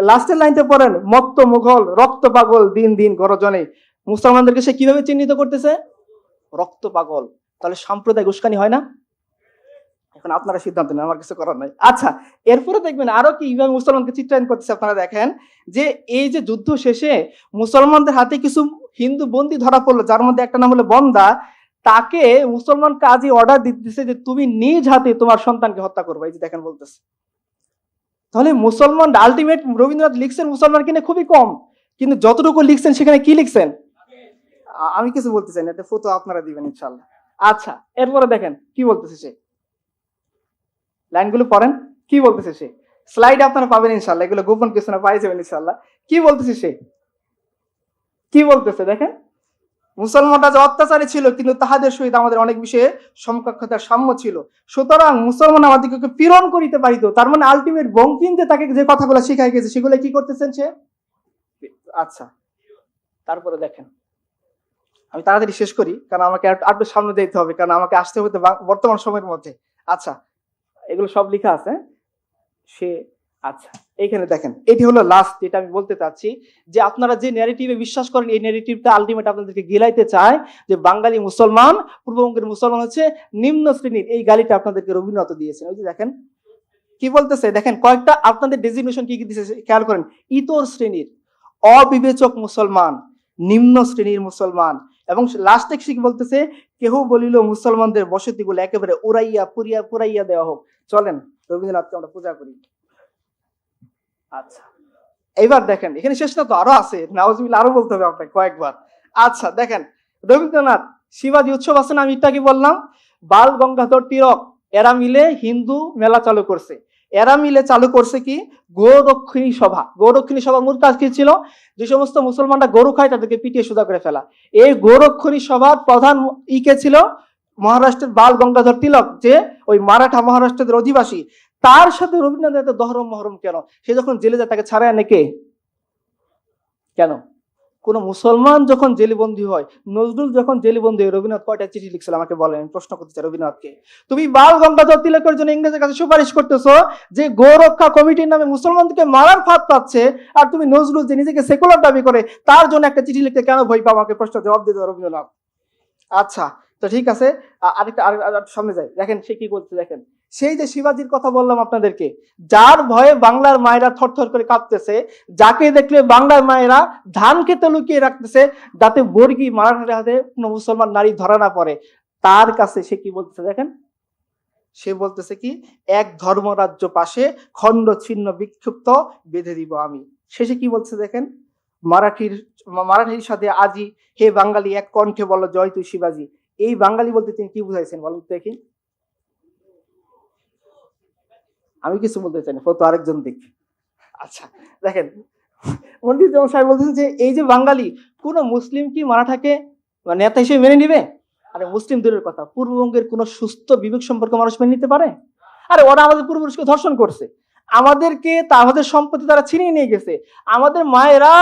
লাস্টের লাইনটা পড়েন, মত্ত মুঘল রক্ত পাগল দিন দিন গরজনে। মুসলমানদেরকে সে কিভাবে চিহ্নিত করতেছে, রক্ত পাগল। তাহলে সাম্প্রদায়িক উস্কানি হয় না? এখন আপনারা সিদ্ধান্ত নেন, আমার কিছু করার নাই। আচ্ছা, এরপরে দেখবেন আরো কিভাবে মুসলমানকে চিত্রায়ন করতেছে। আপনারা দেখেন যে এই যে যুদ্ধ শেষে মুসলমানদের হাতে কিছু হিন্দু বন্দী ধরা পড়লো, যার মধ্যে একটা নাম হলো বন্দা। তাকে মুসলমান কাজী অর্ডার দিতেছে যে তুমি নিজ হাতে তোমার সন্তানকে হত্যা করবে। এই যে দেখেন বলতেছে। তাহলে মুসলমান আলটিমেট, রবীন্দ্রনাথ লিখছেন মুসলমান কিনে খুবই কম, কিন্তু যতটুকু লিখছেন সেখানে কি লিখছেন আমি কিছু বলতে চাই না, এটা ফটো আপনারা দিবেন ইনশাল্লাহ। আচ্ছা, এরপরে দেখেন কি বলতেছে সে, লাইনগুলো পড়েন কি বলতেছে সে। স্লাইড আপনারা পাবেন ইনশাল্লাহ, এগুলো গোপন কিছু না, পাই যাবেন ইনশাল্লাহ। কি বলতেছে সে, কি বলতেছে দেখেন। মুসলমানরা যে অত্যাচারী ছিল, কিন্তু তাহাদের সহিত আমাদের অনেক বিষয়ে সমকক্ষতার সাম্য ছিল, সুতরাং মুসলমান আমাদেরকে পীড়ন করিতে পারিত। তার মানে আলটিমেট বঙ্কিম যে তাকে যে কথাগুলো শিখাই গেছে সেগুলো কি করতেছেন সে। আচ্ছা, তারপরে দেখেন, আমি তাড়াতাড়ি শেষ করি কারণ আমাকে আরেকটু সামনে যেতে হবে, কারণ আমাকে আসতে হতে বর্তমান সময়ের মধ্যে। আচ্ছা, এগুলো সব লেখা আছে সে। আচ্ছা, এইখানে দেখেন, এটি হলো লাস্ট যেটা আমি বলতে চাচ্ছি, যে আপনারা যে ন্যারেটিভে বিশ্বাস করেন এই ন্যারেটিভটা আলটিমেট আপনাদেরকে গিলাইতে চায় যে বাঙালি মুসলমান, পূর্ববঙ্গের মুসলমান হচ্ছে নিম্ন শ্রেণীর। এই গালিটা আপনাদেরকে রবীন্দ্রনাথ দিয়েছেন। ওই যে দেখেন কি বলতেছে দেখেন, কয়েকটা আপনাদের ডেজিগনেশন কি কি দিয়েছে খেয়াল করেন। ইতর শ্রেণীর, অবিবেচক মুসলমান, নিম্ন শ্রেণীর মুসলমান, এবং লাস্টে কি বলতেছে, কেহ বলিল মুসলমানদের বসতিগুলো একেবারে উড়াইয়া পুরিয়া পুরাইয়া দেওয়া হোক। চলেন রবীন্দ্রনাথকে আমরা পূজা করি। আচ্ছা, এইবার দেখেন এখানে শেষ না তো, আরো আছে, নাউজুবিল্লাহ আরো বলতে হবে আপনাকে কয়েকবার। আচ্ছা দেখেন, রবীন্দ্রনাথ শিবাজী উৎসব আছে না, আমি এটা কি বললাম, বাল গঙ্গাধর তিলক এরা মিলে হিন্দু মেলা চালু করছে। এরা মিলে চালু করছে কি, গোরক্ষিণী সভা। গোরক্ষিণী সভার মূল কাজ কি ছিল, যে সমস্ত মুসলমানরা গরু খায় তাদেরকে পিটিয়ে সুদা করে ফেলা। এই গোরক্ষিণী সভার প্রধান কে ছিল, মহারাষ্ট্রের বাল গঙ্গাধর তিলক, যে ওই মারাঠা মহারাষ্ট্রের অধিবাসী। তার সাথে রবীন্দ্রনাথ এত দহরম মহরম কেন? সে যখন জেলে যায় তাকে ছাড়ায় আনে কে, কেন? কোন মুসলমান যখন জেলবন্দি হয়, নজরুল যখন জেলবন্দি হয়, রবীন্দ্রনাথ কয়টা চিঠি লিখছিল আমাকে বলেন, আমি প্রশ্ন করতে চাই রবীন্দ্রনাথকে। তুমি বাল গঙ্গাধর তিলকের জন্য ইংরেজের কাছে সুপারিশ করতেছো যে গোরক্ষা কমিটির নামে মুসলমানদেরকে মারার ফাঁদ পাচ্ছে, আর তুমি নজরুল যে নিজেকে সেকুলার দাবি করে তার জন্য একটা চিঠি লিখতে কেন ভয় পাও? আমাকে প্রশ্ন জবাব দিতে রবীন্দ্রনাথ। আচ্ছা, তো ঠিক আছে, আরেকটা সামনে যাই। দেখেন সে কি বলছে দেখেন, সেই যে শিবাজির কথা বললাম আপনাদেরকে, যার ভয়ে বাংলার মায়েরা থরথর করে কাঁপতেছে, যাকে দেখলে বাংলার মায়েরা ধান খেতে লুকিয়ে রাখতেছে যাতে বর্গী মারাঠার হাতে কোনো মুসলমান নারী ধরা না পড়ে, তার কাছে সে কি বলতেছে দেখেন। সে বলতেছে কি, এক ধর্মরাজ্য পাশে খণ্ড ছিন্ন বিক্ষিপ্ত বেঁধে দিব আমি। শেষে কি বলছে দেখেন, মারাঠির সাথে আজি হে বাঙালি এক কণ্ঠে বলো জয় তুই শিবাজি। এই বাঙালি বলতে তিনি কি বুঝাইছেন বলুন দেখি, আমি কিছু বলতে চাই না, তো আরেকজন দিক। আচ্ছা দেখেন, মন্দির যেমন সাহেব বলতেছেন যে এই যে বাঙালি, কোন মুসলিম কি মারাঠাকে নেতা হিসেবে মেনে নিবে? আরে মুসলিম দূরের কথা, পূর্ববঙ্গের কোন সুস্থ বিবেক সম্পর্ক মানুষ মেনে নিতে পারে? আরে ওরা আমাদের পূর্বপুরুষকে ধর্ষণ করছে, আমাদেরকে আমাদের সম্পত্তি তারা ছিনিয়ে নিয়ে গেছে, আমাদের মায়েরা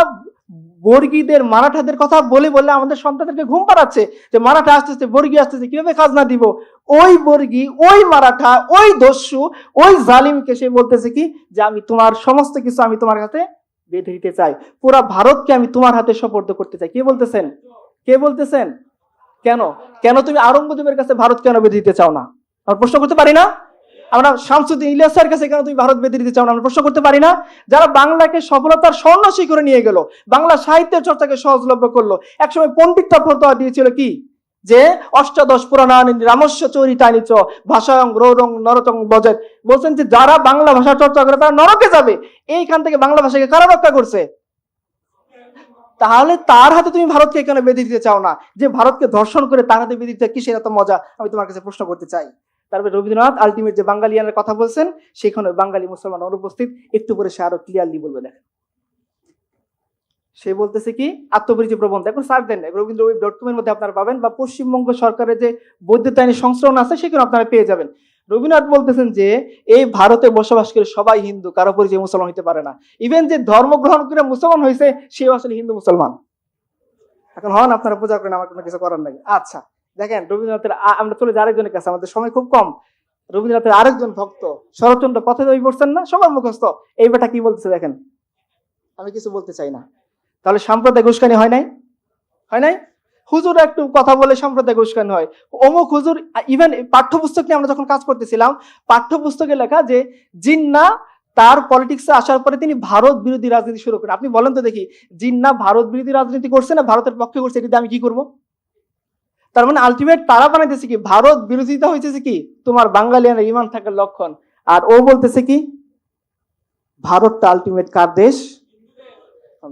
বর্গীদের মারাঠাদের কথা বলে বলে আমাদের সন্তানদেরকে ঘুম পাড়াচ্ছে যে মারাঠা আসতেছে, বর্গী আসতেছে, কিভাবে খাজনা দিব। ওই বর্গী, ওই মারাঠা, ওই দস্যু, ওই জালিমকে সে বলতেছে কি, যে আমি তোমার সমস্ত কিছু আমি তোমার হাতে বেঁধে দিতে চাই, পুরা ভারতকে আমি তোমার হাতে সোপর্দ করতে চাই। কে বলতেছেন, কে বলতেছেন? কেন কেন তুমি আওরঙ্গজেবের কাছে ভারত কেন বেঁধে দিতে চাও না? আমরা প্রশ্ন করতে পারি না? আমরা শামসুদ্দিন ইলিয়াসের কাছে কেন তুমি ভারত বেঁধে দিতে চাও না? আমরা প্রশ্ন করতে পারি না? যারা বাংলাকে সফলতার স্বর্ণ শিখরে নিয়ে গেল, বাংলা সাহিত্যের চর্চাকে সহজলভ্য করলো, একসময় পণ্ডিতটা ফতোয়া দিয়েছিল কি, যে অষ্টাদশ পুরাণানি রামস্য চরিতানি চ ভাষায়ং রৌরং নরতং বজেত, বলছেন যে যারা বাংলা ভাষা চর্চা করে তারা নরকে যাবে। এইখান থেকে বাংলা ভাষাকে কারা রক্ষা করছে? তাহলে তার হাতে তুমি ভারতকে কেন বেঁধে দিতে চাও না? যে ভারতকে ধর্ষণ করে তার হাতে বেঁধে দিতে কিসের এত মজা, আমি তোমার কাছে প্রশ্ন করতে চাই। তারপরে রবীন্দ্রনাথ আলটিমেট যে বাঙালিয়ানের কথা বলছেন সেখানে বাঙালি মুসলমান অনুপস্থিত, একটু পরে সে আরো ক্লিয়ারলি বলবে। দেখেন সে বলতেছে কি, আত্মপরিচয় প্রবন্ধ, এখন সার্চ দেন রবীন্দ্র.com এর মধ্যে আপনারা পাবেন, বা পশ্চিমবঙ্গ সরকারের যে বৈধতা আইনি সংস্করণ আছে সেখানে আপনারা পেয়ে যাবেন। রবীন্দ্রনাথ বলতেছেন যে এই ভারতে বসবাসকারী সবাই হিন্দু, কারো পরিচয় মুসলমান হইতে পারে না। ইভেন যে ধর্ম গ্রহণ করে মুসলমান হয়েছে সেও আসলে হিন্দু মুসলমান। এখন হন আপনারা পূজা করেন, আমার কোনো কিছু করার নাই। আচ্ছা দেখেন রবীন্দ্রনাথের আমরা চলে যাই আরেকজনের কাছে, আমাদের সময় খুব কম। রবীন্দ্রনাথের আরেকজন ভক্ত শরৎচন্দ্র পথে বই পড়ছেন না, সবার মুখস্থ, এই বেটা কি বলতেছে দেখেন। আমি কিছু বলতে চাই না, তাহলে সাম্প্রদায়িক উস্কানি হয় নাই? হয় নাই? হুজুর একটু কথা বলে সাম্প্রদায়িক উস্কানি হয়। অমুক হুজুর, ইভেন পাঠ্যপুস্তক নিয়ে আমরা যখন কাজ করতেছিলাম, পাঠ্যপুস্তকে লেখা যে জিন্না তার পলিটিক্সে আসার পরে তিনি ভারত বিরোধী রাজনীতি শুরু করেন। আপনি বলেন তো দেখি, জিন্না ভারত বিরোধী রাজনীতি করছে না ভারতের পক্ষে করছে, এটিতে আমি কি করব? তার মানে আলটিমেট তারা বানাইতেছে কি, ভারত বিরোধিতা হইতেছে কি তোমার বাঙালিয়ানা ইমান থাকার লক্ষণ। আর ও বলতেছে কি, ভারতটা আলটিমেট কার দেশ?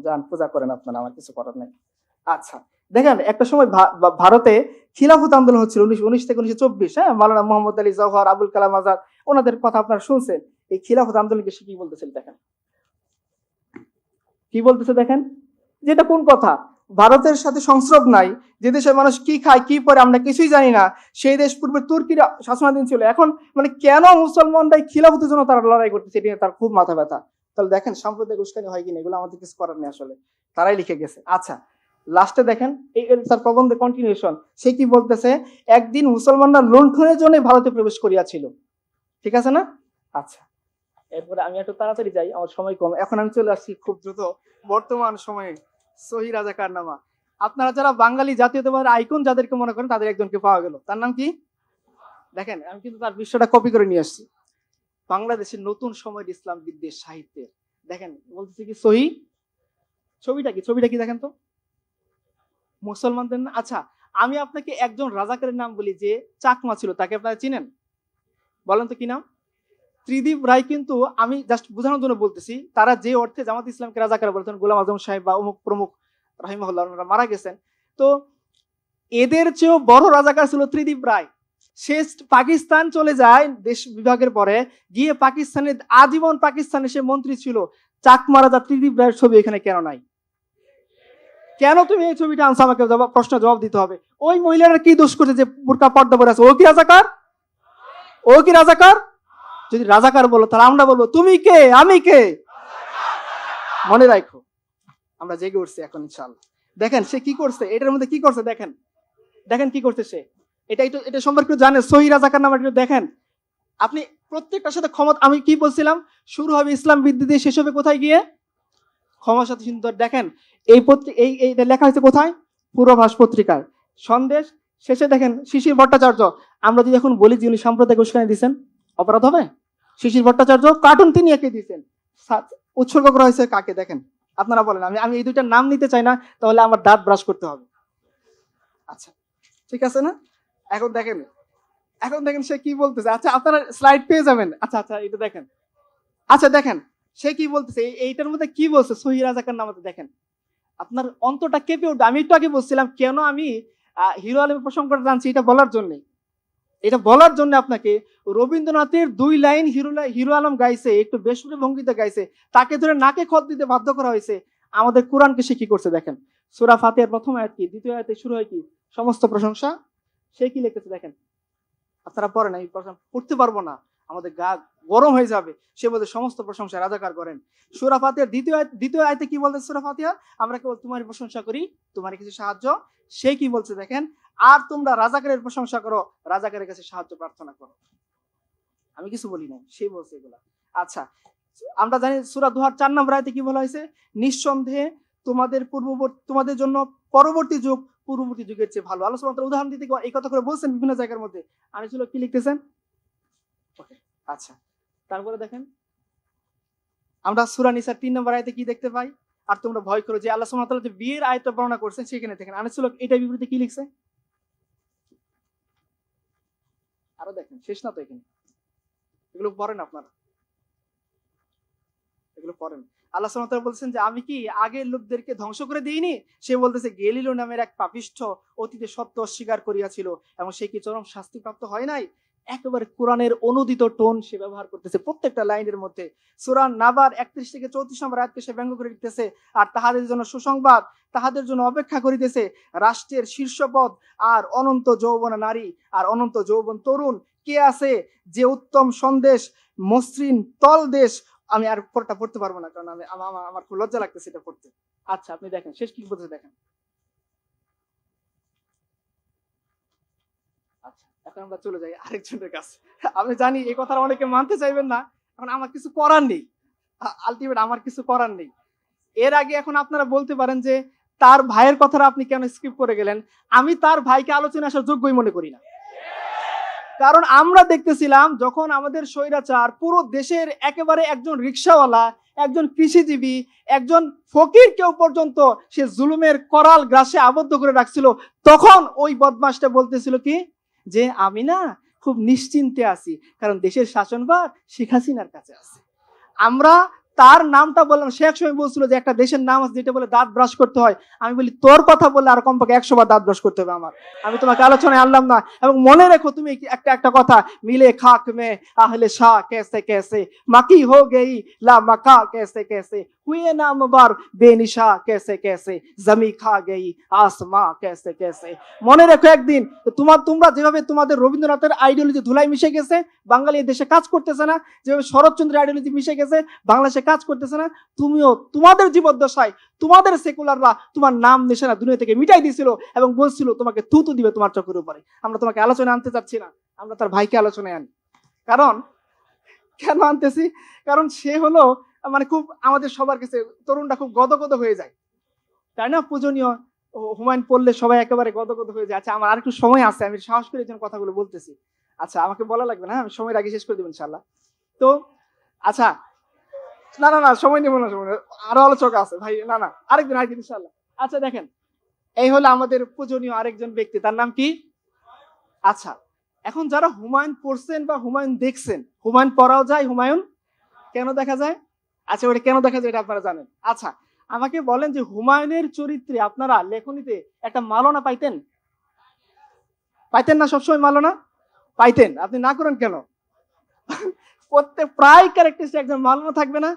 যান পূজা করেন আপনারা, আমার কিছু করার নাই। আচ্ছা দেখেন একটা সময় ভারতে খিলাফত আন্দোলন হচ্ছিল 1919 থেকে 1924। হ্যাঁ, মাওলানা মোহাম্মদ আলী জওহর, আবুল কালাম আজাদ, ওনাদের কথা আপনারা শুনছেন। এই খিলাফত আন্দোলনকে সে কি বলতেছিল দেখেন, কি বলতেছে দেখেন, যেটা কোন কথা, ভারতের সাথে সংস্রব নাই, যে দেশের মানুষ কি খায় কি পরে আমরা কিছুই জানি না, সেই দেশ পূর্বে তুর্কির শাসনাধীন ছিল। এখন মানে কেন মুসলমানরাই খিলাফতের জন্য তারা লড়াই করতেছে, এটা তার খুব মাথা ব্যথা। তাহলে দেখেন সাম্প্রদায়িক উস্কানি হয় কিনা, এগুলো আমাদের কিছু করার নেই, আসলে তারাই লিখে গেছে। আচ্ছা লাস্টে দেখেন এই তার প্রবন্ধের কন্টিনিউশন, সে কি বলতেছে, একদিন মুসলমানরা লুণ্ঠনের জন্য ভারতে প্রবেশ করিয়াছিল। ঠিক আছে না? আচ্ছা এরপরে আমি একটু তাড়াতাড়ি যাই, আমার সময় কম। এখন আমি চলে আসছি খুব দ্রুত বর্তমান সময়ে সহি রাজা কারনামা। আপনারা যারা বাঙালি জাতীয়তাবাদের আইকন যাদেরকে মনে করেন তাদের একজনকে পাওয়া গেল, তার নাম কি দেখেন, আমি কিন্তু তার বিষয়টা কপি করে নিয়ে আসছি। বাংলাদেশের নতুন সময়ের ইসলাম বিদ্বেষ সাহিত্যের, দেখেন বলতেছে কি সহি, ছবিটা কি, ছবিটা কি দেখেন তো, মুসলমানদের না। আচ্ছা আমি আপনাকে একজন রাজাকারের নাম বলি যে চাকমা ছিল, তাকে আপনারা চিনেন? বলেন তো কি নাম? ত্রিদীপ রায়। কিন্তু আমি জাস্ট বোঝানোর জন্য বলতেছি, তারা যে অর্থে জামাত ইসলামকে রাজাকার বলতেন, গোলাম আজম সাহেব বা অমুক প্রমুখ রাহিমাহুল্লাহ, ওনারা মারা গেছেন, তো এদের চেয়েও বড় রাজাকার ছিল ত্রিদীপ রায়। সে পাকিস্তান চলে যায় দেশ বিভাগের পরে, গিয়ে পাকিস্তানের আজীবন পাকিস্তানে সে মন্ত্রী ছিল। চাকমা রাজা ত্রিদীপ রায়ের ছবি এখানে কেন নাই? কেন তুমি এই ছবিটা আনছো? আমাকে প্রশ্ন জবাব দিতে হবে। ওই মহিলারা কি দোষ করছে যে বোরকা পর্দা পরে আছে? ও কি রাজাকার? ও কি রাজাকার? যদি রাজাকার বলো তাহলে আমরা বলবো তুমি কে, আমি কে? মনে রাখো আমরা জেগে উঠছি এখন ইনশাআল্লাহ। দেখেন সে কি করছে, এটার মধ্যে কি করছে দেখেন, দেখেন কি করছে সে। এটা সম্পর্কে জানে সহি রাজাকার নাম, একটু দেখেন আপনি। প্রত্যেকটার সাথে ক্ষমতা, আমি কি বলছিলাম, শুরু হবে ইসলাম বিদ্বেষ দিয়ে, শেষ হবে কোথায় গিয়ে? ক্ষমার সাথে সুন্দর। দেখেন এইটা লেখা হয়েছে কোথায়? পূর্বাভাস পত্রিকায়, সন্দেশ শেষে দেখেন শিশির ভট্টাচার্য। আমরা যদি এখন বলি যে উনি সাম্প্রদায়িক উস্কানি দিচ্ছেন, অপরাধ হবে? শিশির ভট্টাচার্য কার্টুন তিনি একে দিয়েছেন, উৎসর্গ করা হয়েছে কাকে দেখেন? আপনারা বলেন। আমি এই দুইটার নাম নিতে চাই না, তাহলে আমার দাঁত ব্রাশ করতে হবে। আচ্ছা ঠিক আছে না? এখন দেখেন সে কি বলতেছে। আচ্ছা আপনারা স্লাইড পেয়ে যাবেন। আচ্ছা এটা দেখেন। আচ্ছা দেখেন সে কি বলতেছে, এইটার মধ্যে কি বলছে সহি রাজাকার নামাতে, দেখেন আপনার অন্তরটা কেঁপে উঠবে। আমি একটু আগে বলছিলাম কেন আমি হিরো আলমের প্রসঙ্গটা জানছি, এটা বলার জন্য আপনাকে রবীন্দ্রনাথের 2 লাইন হিরো আলম গাইছে, একটু বেসুরে ভঙ্গিতে গাইছে, তাকে ধরে নাকে খত দিতে বাধ্য করা হয়েছে। আমাদের কোরআনকে সে কি করছে দেখেন, সূরা ফাতিহার প্রথম আয়াত কি, দ্বিতীয় আয়াতে শুরু হয় কি, সমস্ত প্রশংসা। সে কি লিখেছে দেখেন, আপনারা পড়েন, আমি পড়তে পারবো না, আমাদের গা গরম হয়ে যাবে। সে বলতে সমস্ত প্রশংসা রাজাকার করেন। সূরা ফাতিহার দ্বিতীয় আয়াতে কি বলতে, সূরা ফাতিহা আমরা কেবল তোমার প্রশংসা করি, তোমার কিছু সাহায্য। সে কি বলছে দেখেন, আর তোমরা রাজাকারের প্রশংসা করো, রাজাকারের কাছে সাহায্য প্রার্থনা করো। আমি কিছু বলি না, সে বলছে এগুলা। আচ্ছা আমরা জানি সূরা দুহার 4 নম্বর আয়াতে কি বলা হয়েছে, নিঃসন্দেহে তোমাদের জন্য পরবর্তী যুগ পূর্ববর্তী যুগের চেয়ে ভালো। আল্লাহ সুবহানাহু ওয়া তাআলা উদাহরণ দিতে এই কথা করে বলছেন বিভিন্ন জায়গার মধ্যে। আমি ছিল কি লিখতেছেন, ওকে আচ্ছা। তারপরে দেখেন আমরা সূরা নিসার 3 নম্বর আয়াতে কি দেখতে পাই, আর তোমরা ভয় করো, যে আল্লাহ সুবহানাহু ওয়া তাআলা যে বিয়ের আয়াতটা বর্ণনা করছেন সেখানে দেখেন আনিস ছিল এটা বিবৃতি কি লিখছে, আরো দেখেন শেষ না তো এখানে, এগুলো পড়েন আপনারা, এগুলো পড়েন। আল্লাহ সুবহানাহু ওয়া তাআলা বলছেন যে আমি কি আগের লোকদেরকে ধ্বংস করে দিইনি? সে বলতেছে গেলিলিও নামের এক পাপিষ্ঠ অতীতে সত্য অস্বীকার করিয়াছিল এবং সে কি চরম শাস্তিপ্রাপ্ত হয় নাই? একেবারে কোরআনের অনুদিত টোন সে ব্যবহার করতেছে প্রত্যেকটা লাইনের মধ্যে। সূরা নাবার 31 থেকে 34 নম্বর আয়াতকে সে ব্যঙ্গ করে দিতেছে। আর তাহাদের জন্য সুসংবাদ, তাহাদের জন্য অপেক্ষা করিতেছে রাষ্ট্রের শীর্ষপদ আর অনন্ত যৌবনা নারী আর অনন্ত যৌবন তরুণ। কে আছে যে উত্তম সন্দেশ মসৃণ তল দেশ। আমি আর পরটা পড়তে পারবো না, কারণ আমার খুব লজ্জা লাগতেছে এটা পড়তে। আচ্ছা, আপনি দেখেন শেষ কি বলতে দেখেন। আচ্ছা, এখন আমরা চলে যাই আরেকজনের কাছে। আমি জানি এই কথাটা অনেকে মানতে চাইবেন না, এখন আমার কিছু করার নেই, আলটিমেট আমার কিছু করার নেই। এর আগে এখন আপনারা বলতে পারেন যে তার ভাইয়ের কথাটা আপনি কেন স্কিপ করে গেলেন। আমি তার ভাইকে আলোচনা আসার যোগ্যই মনে করি না, কারণ আমরা দেখতেছিলাম যখন আমাদের স্বৈরাচার পুরো দেশের একেবারে একজন রিকশাওয়ালা, একজন কৃষিজীবী, একজন ফকির কেউ পর্যন্ত সে জুলুমের করাল গ্রাসে আবদ্ধ করে রাখছিল, তখন ওই বদমাসটা বলতেছিল কি যে আমি না খুব নিশ্চিন্তে আছি, কারণ দেশের শাসনভার শেখ হাসিনার কাছে আছে। আমরা তার নামটা বললাম, সে এক সময় বলছিল যে একটা দেশের নাম আছে যেটা বলে দাঁত ব্রাশ করতে হয়। আমি বলি তোর কথা বললে আর কমপক্ষে 100 বার দাঁত ব্রাশ করতে হবে আমার। আমি তোমাকে আলোচনায় আনলাম না। এবং মনে রেখো তুমি একটা কথা, মিলে খাক মে আহলে শাহ कैसे कैसे মাকি হো গই লা মাকা कैसे कैसे हुए नामवर बेनिशा कैसे कैसे जमी खा गई आसमां कैसे कैसे। মনে রেখো একদিন তোমরা যেভাবে তোমাদের রবীন্দ্রনাথের আইডিওলজি ধুলাই মিশে গেছে, বাঙালি দেশে কাজ করতেছে না, যেভাবে শরৎচন্দ্রের আইডিওলজি মিশে গেছে, বাংলাদেশে কাজ করতেছে না, তুমিও তোমাদের জীবদ্দশায় তোমাদের সেকুলাররা তোমার নাম নিশানা দুনিয়া থেকে মিটাই দিয়েছিল এবং বলছিল তোমাকে থুতু দিবে তোমার চোখের উপরে। আমরা তোমাকে আলোচনায় আনতে চাচ্ছি না, আমরা তার ভাইকে আলোচনায় আনি। কারণ কেন আনতেছি, কারণ সে হলো মানে খুব আমাদের সবার কাছে তরুণরা খুব গদগদ হয়ে যায়, তাই না? পূজনীয় হুমায়ুন পড়লে সবাই একেবারে গদগদ হয়ে যায়। আচ্ছা, আমার আর একটু সময় আছে, আমি সাহস করে এই জন্য কথাগুলো বলতেছি। আচ্ছা, আমাকে বলা লাগবে না, আমি সময়ের আগে শেষ করে দেবো ইনশাল্লাহ। তো আচ্ছা, না না না সময় নেবো না, সময় আরো আলোচক আছে ভাই, না না আরেকদিন ইনশাল্লাহ। আচ্ছা দেখেন, এই হলো আমাদের পূজনীয় আরেকজন ব্যক্তি, তার নাম কি? আচ্ছা, এখন যারা হুমায়ুন পড়ছেন বা হুমায়ুন দেখছেন, হুমায়ুন পড়াও যায়, হুমায়ুন কেন দেখা যায়? আচ্ছা, ওটা কেন দেখা যায় এটা আপনারা জানেন। আচ্ছা, আমাকে বলেন যে হুমায়ুনের চরিত্রে আপনারা লেখনীতে একটা মালনা পাইতেন? পাইতেন না? সবসময় মালনা পাইতেন? আপনি না করেন কেন? প্রত্যেক প্রায় ক্যারেক্টারিস্টিক একজন মালনা থাকবে না?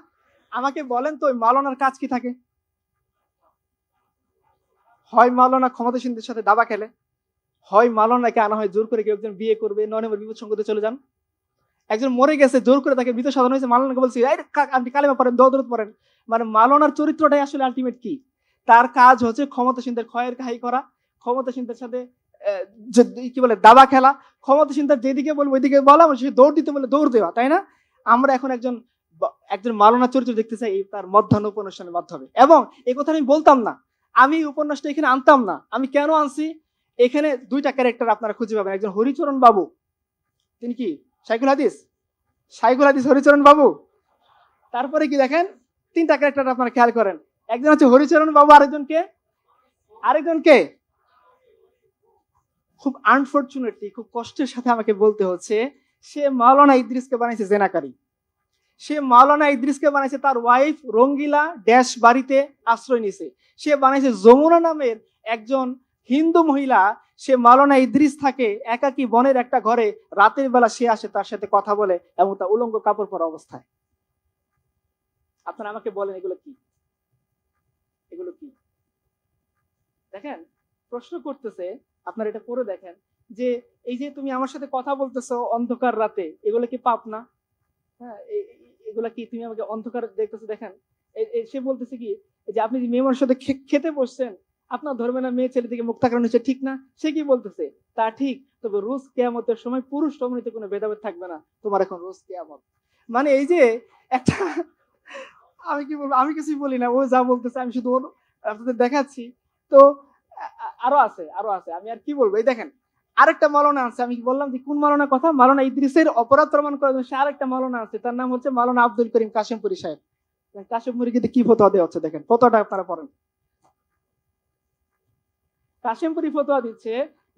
আমাকে বলেন তো ওই মালনার কাজ কি থাকে? হয় মালনা ক্ষমতাসীনদের সাথে দাবা খেলে, হয় মালনাকে আনা হয় জোর করে কেউ একজন বিয়ে করবে, 9 নম্বর বিপদ সংগতে চলে যান। একজন মরে গেছে, জোর করে তাকে মৃত সাজানো হয়েছে, মালনাকে বলছি আপনি কালেমা পড়েন, দৌড় পড়েন। মানে মালনার চরিত্রটাই আসলে আলটিমেট কি? তার কাজ হচ্ছে ক্ষমতাসীনদের খয়ের কাহি করা, ক্ষমতাসীনদের সাথে কি বলে দাবা খেলা, ক্ষমতাসীনদের যেদিকে বলবো ওইদিকে বলা, সে দৌড় দিতে বলে দৌড় দেওয়া, তাই না? আমরা এখন একজন মালনা চরিত্র দেখতে চাই তার মধ্যাহ্ন উপন্যাসের মাধ্যমে। এবং এই কথা আমি বলতাম না, আমি উপন্যাসটা এখানে আনতাম না। আমি কেন আনছি? এখানে দুইটা ক্যারেক্টার আপনারা খুঁজে পাবেন। একজন হরিচরণ বাবু, তিনি কি শাইখুল হাদিস হরিচরণ বাবু। তারপরে কি দেখেন, তিনটা ক্যারেক্টার আপনারা খেয়াল করেন। একজন হচ্ছে হরিচরণ বাবু, আরেকজনকে খুব আনফরচুনেটলি, খুব কষ্টের সাথে আমাকে বলতে হচ্ছে, সে মাওলানা ইদ্রিসকে বানাইছে জেনাকারী। সে মাওলানা ইদ্রিসকে বানাইছে তার ওয়াইফ রঙ্গিলা ড্যাশ বাড়িতে আশ্রয় নিছে। সে বানাইছে যমুনা নামের একজন হিন্দু মহিলা, সে মাওলানা ইদ্রিস থাকে একাকী বনের একটা ঘরে, রাতের বেলা সে আসে তার সাথে কথা বলে এবং তার উলঙ্গ কাপড় পরা অবস্থায়। আপনারা আমাকে বলেন এগুলো কি? এগুলো কি? দেখেন, প্রশ্ন করতেছে, আপনারা এটা পড়ে দেখেন যে এই যে তুমি আমার সাথে কথা বলতেছো অন্ধকার রাতে, এগুলো কি পাপ না? হ্যাঁ, এগুলা কি তুমি আমাকে অন্ধকার দেখতেছো? দেখেন, সে বলতেছে কি যে আপনি যে মেয়ে মানুষের সাথে খেতে বসছেন, আপনার ধর্মে না মেয়ে ছেলে থেকে মুক্ত করানো হচ্ছে, ঠিক না? সে কি বলতেছে, তা ঠিক, তবে রোজ কিয়ামতের সময় পুরুষ রমণীতে কোনো ভেদাভেদ থাকবে না, তোমার এখন রোজ কিয়ামত। মানে এই যে একটা, আমি কি বলবো, আমি কিছুই বলি না, ও যা বলতেছে আমি শুধু আপনাদের দেখাচ্ছি। তো আরো আছে, আমি আর কি বলবো। এই দেখেন, আরেকটা মাওলানা আছে, আমি বললাম যে কোন মাওলানা কথা, মাওলানা ইদ্রিসের অপরাধ প্রমাণ করার জন্য আরেকটা মাওলানা আছে, তার নাম হচ্ছে মাওলানা আব্দুল করিম কাশেমপুরি সাহেব। কাশেমপুরি কিন্তু কি ফতোয়া দেওয়া হচ্ছে দেখেন, ফতোয়াটা আপনারা পড়েন। কাশেমপুরি ফতোয়া দিচ্ছে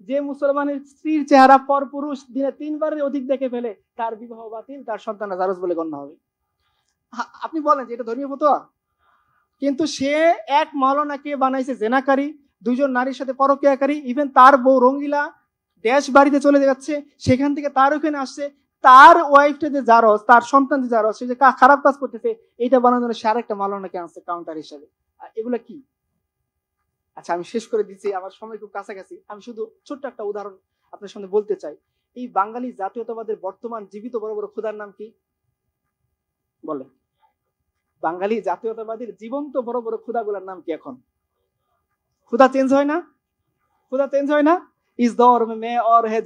যে মুসলমানের স্ত্রীর চেহারা পর পুরুষ দিনে 3 বারের অধিক দেখে ফেলে, তার বিবাহ বাতিল, তার সন্তান জারজ বলে গণ্য হবে। আপনি বলেন যে এটা ধর্মীয় ফতোয়া? কিন্তু সে এক মাওলানাকে বানাইছে জেনাকারী, 2 জন নারীর সাথে পরকীয়াকারী, ইভেন তার বউ রঙ্গিলা দেশ বাড়িতে চলে যাচ্ছে, সেখান থেকে তার ওখানে আসছে, তার ওয়াইফটা যে জারজ, তার সন্তান যে জারজ, সে যে খারাপ কাজ করতেছে, এটা বানানোর জন্য সে আরেকটা মালানা ক্যান্সার কাউন্টার হিসাবে। এগুলা কি? আচ্ছা আমি শেষ করে দিচ্ছি, আমার সময় খুব কাছাকাছি। আমি শুধু ছোট্ট একটা উদাহরণ আপনার সামনে বলতে চাই। এই বাঙালি জাতীয়তাবাদের বর্তমান জীবিত বড় বড় খোদার নাম কি বলে? বাঙালি জাতীয়তাবাদীর জীবন্ত বড় বড় খুদাগুলোর নাম কি এখন? खुदा चेंज হয় না? खुदा चेंज হয় না? इस दौर में मैं और है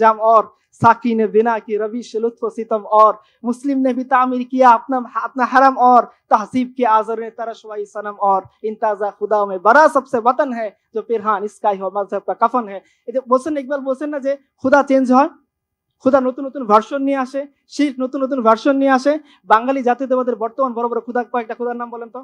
जाम और साकी ने बिना की रविश लुत्फ सितम और मुस्लिम ने भी तामीर किया अपना अपना हरम और तहजीब के आजर ने तरशवाई सनम और इंताजा खुदा में बड़ा सबसे वतन है जो पिरहान इसका ही मजहब का कफन है। এই যে বলছেন ইকবাল বলছেন না যে খুদা চেঞ্জ হয়, খুদা নতুন নতুন ভার্সন নিয়ে আসে, শিরক নতুন নতুন ভার্সন নিয়ে আসে। বাঙালি জাতীয়তাবাদের বর্তমান বড় বড় খুদা, কয়েকটা খুদার নাম বলেন তো।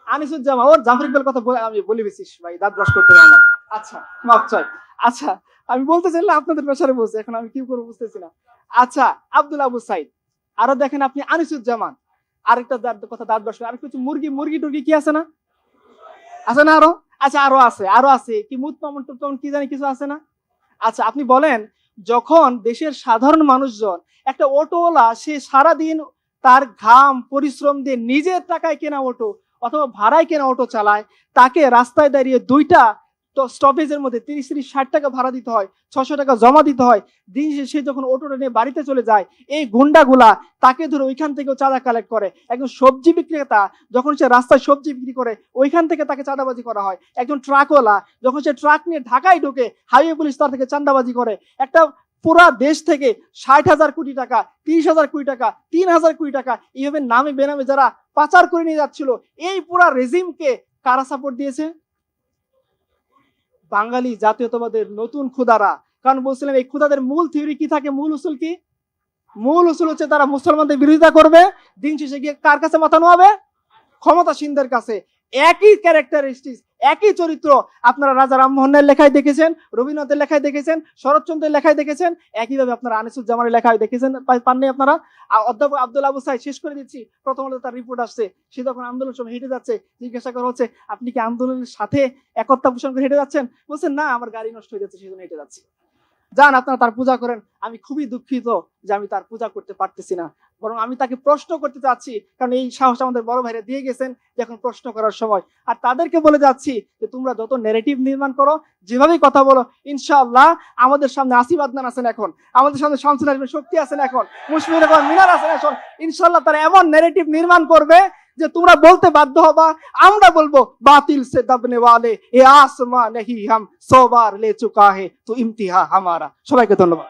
আনিসুজ্জামান, ওর জাফর ইকবাল কথা আমি বলে বেশি ভাই, দাঁত ব্রাশ করতে হবে আমার। আচ্ছা মাফ চাই। আচ্ছা আমি বলতে চাইলে আপনাদের প্রেসারে বলছি, এখন আমি কি করবো বুঝতেছি না। আচ্ছা আব্দুল আবু সাইদ, আরো দেখেন আপনি আনিসুজ্জামান, আরেকটা কথা দাঁত ব্রাশ করে, আর কিছু মুরগি টুরগি কি আছে না? আছে না আরো? আচ্ছা আরো আছে কি মুতমামুন টুতমামুন কি জানি কিছু আছে না? আচ্ছা আপনি বলেন, যখন দেশের সাধারণ মানুষজন, একটা অটোওয়ালা, সে সারাদিন তার ঘাম পরিশ্রম দিয়ে নিজের টাকায় কেনা অটো অথবা ভাড়ায় কেনা অটো চালায়, তাকে রাস্তায় দাঁড়িয়ে দুইটা স্টপেজের মধ্যে 30-60 টাকা ভাড়া দিতে হয়, 600 টাকা জমা দিতে হয়। দিন শেষে সে যখন অটোটা নিয়ে বাড়িতে চলে যায়, এই গুন্ডাগুলা তাকে ধরে ওইখান থেকেও চাঁদা কালেক্ট করে। একজন সবজি বিক্রেতা যখন সে রাস্তায় সবজি বিক্রি করে, ওইখান থেকে তাকে চাঁদাবাজি করা হয়। একজন ট্রাকওয়ালা যখন সে ট্রাক নিয়ে ঢাকায় ঢোকে, হাইওয়ে পুলিশ তার থেকে চাঁদাবাজি করে। একটা পুরা দেশ থেকে 60,000 কোটি টাকা, 30,000 কোটি টাকা, 3,000 কোটি টাকা এইভাবে নামে বেনামে যারা পাচার করে নিয়ে যাচ্ছিল, এই পুরা রেজিমকে কারা সাপোর্ট দিয়েছে? বাঙালি জাতীয়তাবাদের নতুন খুদারা। কারণ বলছিলাম এই খুদাদের মূল থিওরি কি থাকে, মূল উসুল কি? মূল উসুল হচ্ছে তারা মুসলমানদের বিরোধিতা করবে, দিন শেষে গিয়ে কার কাছে মাথা নোয়াবে? ক্ষমতাসীনদের কাছে। একই ক্যারেক্টারিস্টিক্স, একই চরিত্র আপনারা রাজা রামমোহনের লেখায় দেখেছেন, রবীন্দ্রনাথের লেখায় দেখেছেন, শরৎচন্দ্রের লেখায় দেখেছেন, একইভাবে আপনারা আনিসুজ্জামানের লেখায় দেখেছেন, পাননি আপনারা? অধ্যাপক আব্দুল আবু সাইদ, শেষ করে দিচ্ছি, প্রথম আলো তার রিপোর্ট আসছে, সে যখন আন্দোলন সময় হেঁটে যাচ্ছে, জিজ্ঞাসা করা হচ্ছে আপনি কি আন্দোলনের সাথে একতা পোষণ করে হেঁটে যাচ্ছেন? বলছেন না, আমার গাড়ি নষ্ট হয়ে যাচ্ছে সেই জন্য হেঁটে যাচ্ছি। যান আপনারা তার পূজা করেন, আমি খুবই দুঃখিত যে আমি তার পূজা করতে পারতেছি না, বরং আমি তাকে প্রশ্ন করতে চাচ্ছি, কারণ এই সাহস আমাদের বড় ভাইরা দিয়ে গেছেন এখন প্রশ্ন করার সময়। আর তাদেরকে বলে যাচ্ছি যে তোমরা যত ন্যারেটিভ নির্মাণ করো, যেভাবেই কথা বলো, ইনশাআল্লাহ আমাদের সামনে আসিফ আদনান আছেন এখন, আমাদের সামনে শামসুল আজমের শক্তি আছেন এখন, মুশফিকুর রহমান মিনার আছেন এখন, ইনশাআল্লাহ তারা এমন ন্যারেটিভ নির্মাণ করবে যে তোমরা বলতে বাধ্য হবা, আমরা বলবো বাতিল সে দবনে ওয়ালে এ আসমা নেহি হাম 100 বার লে চুকা হে তো ইমতিহা হামারা। সবাইকে ধন্যবাদ।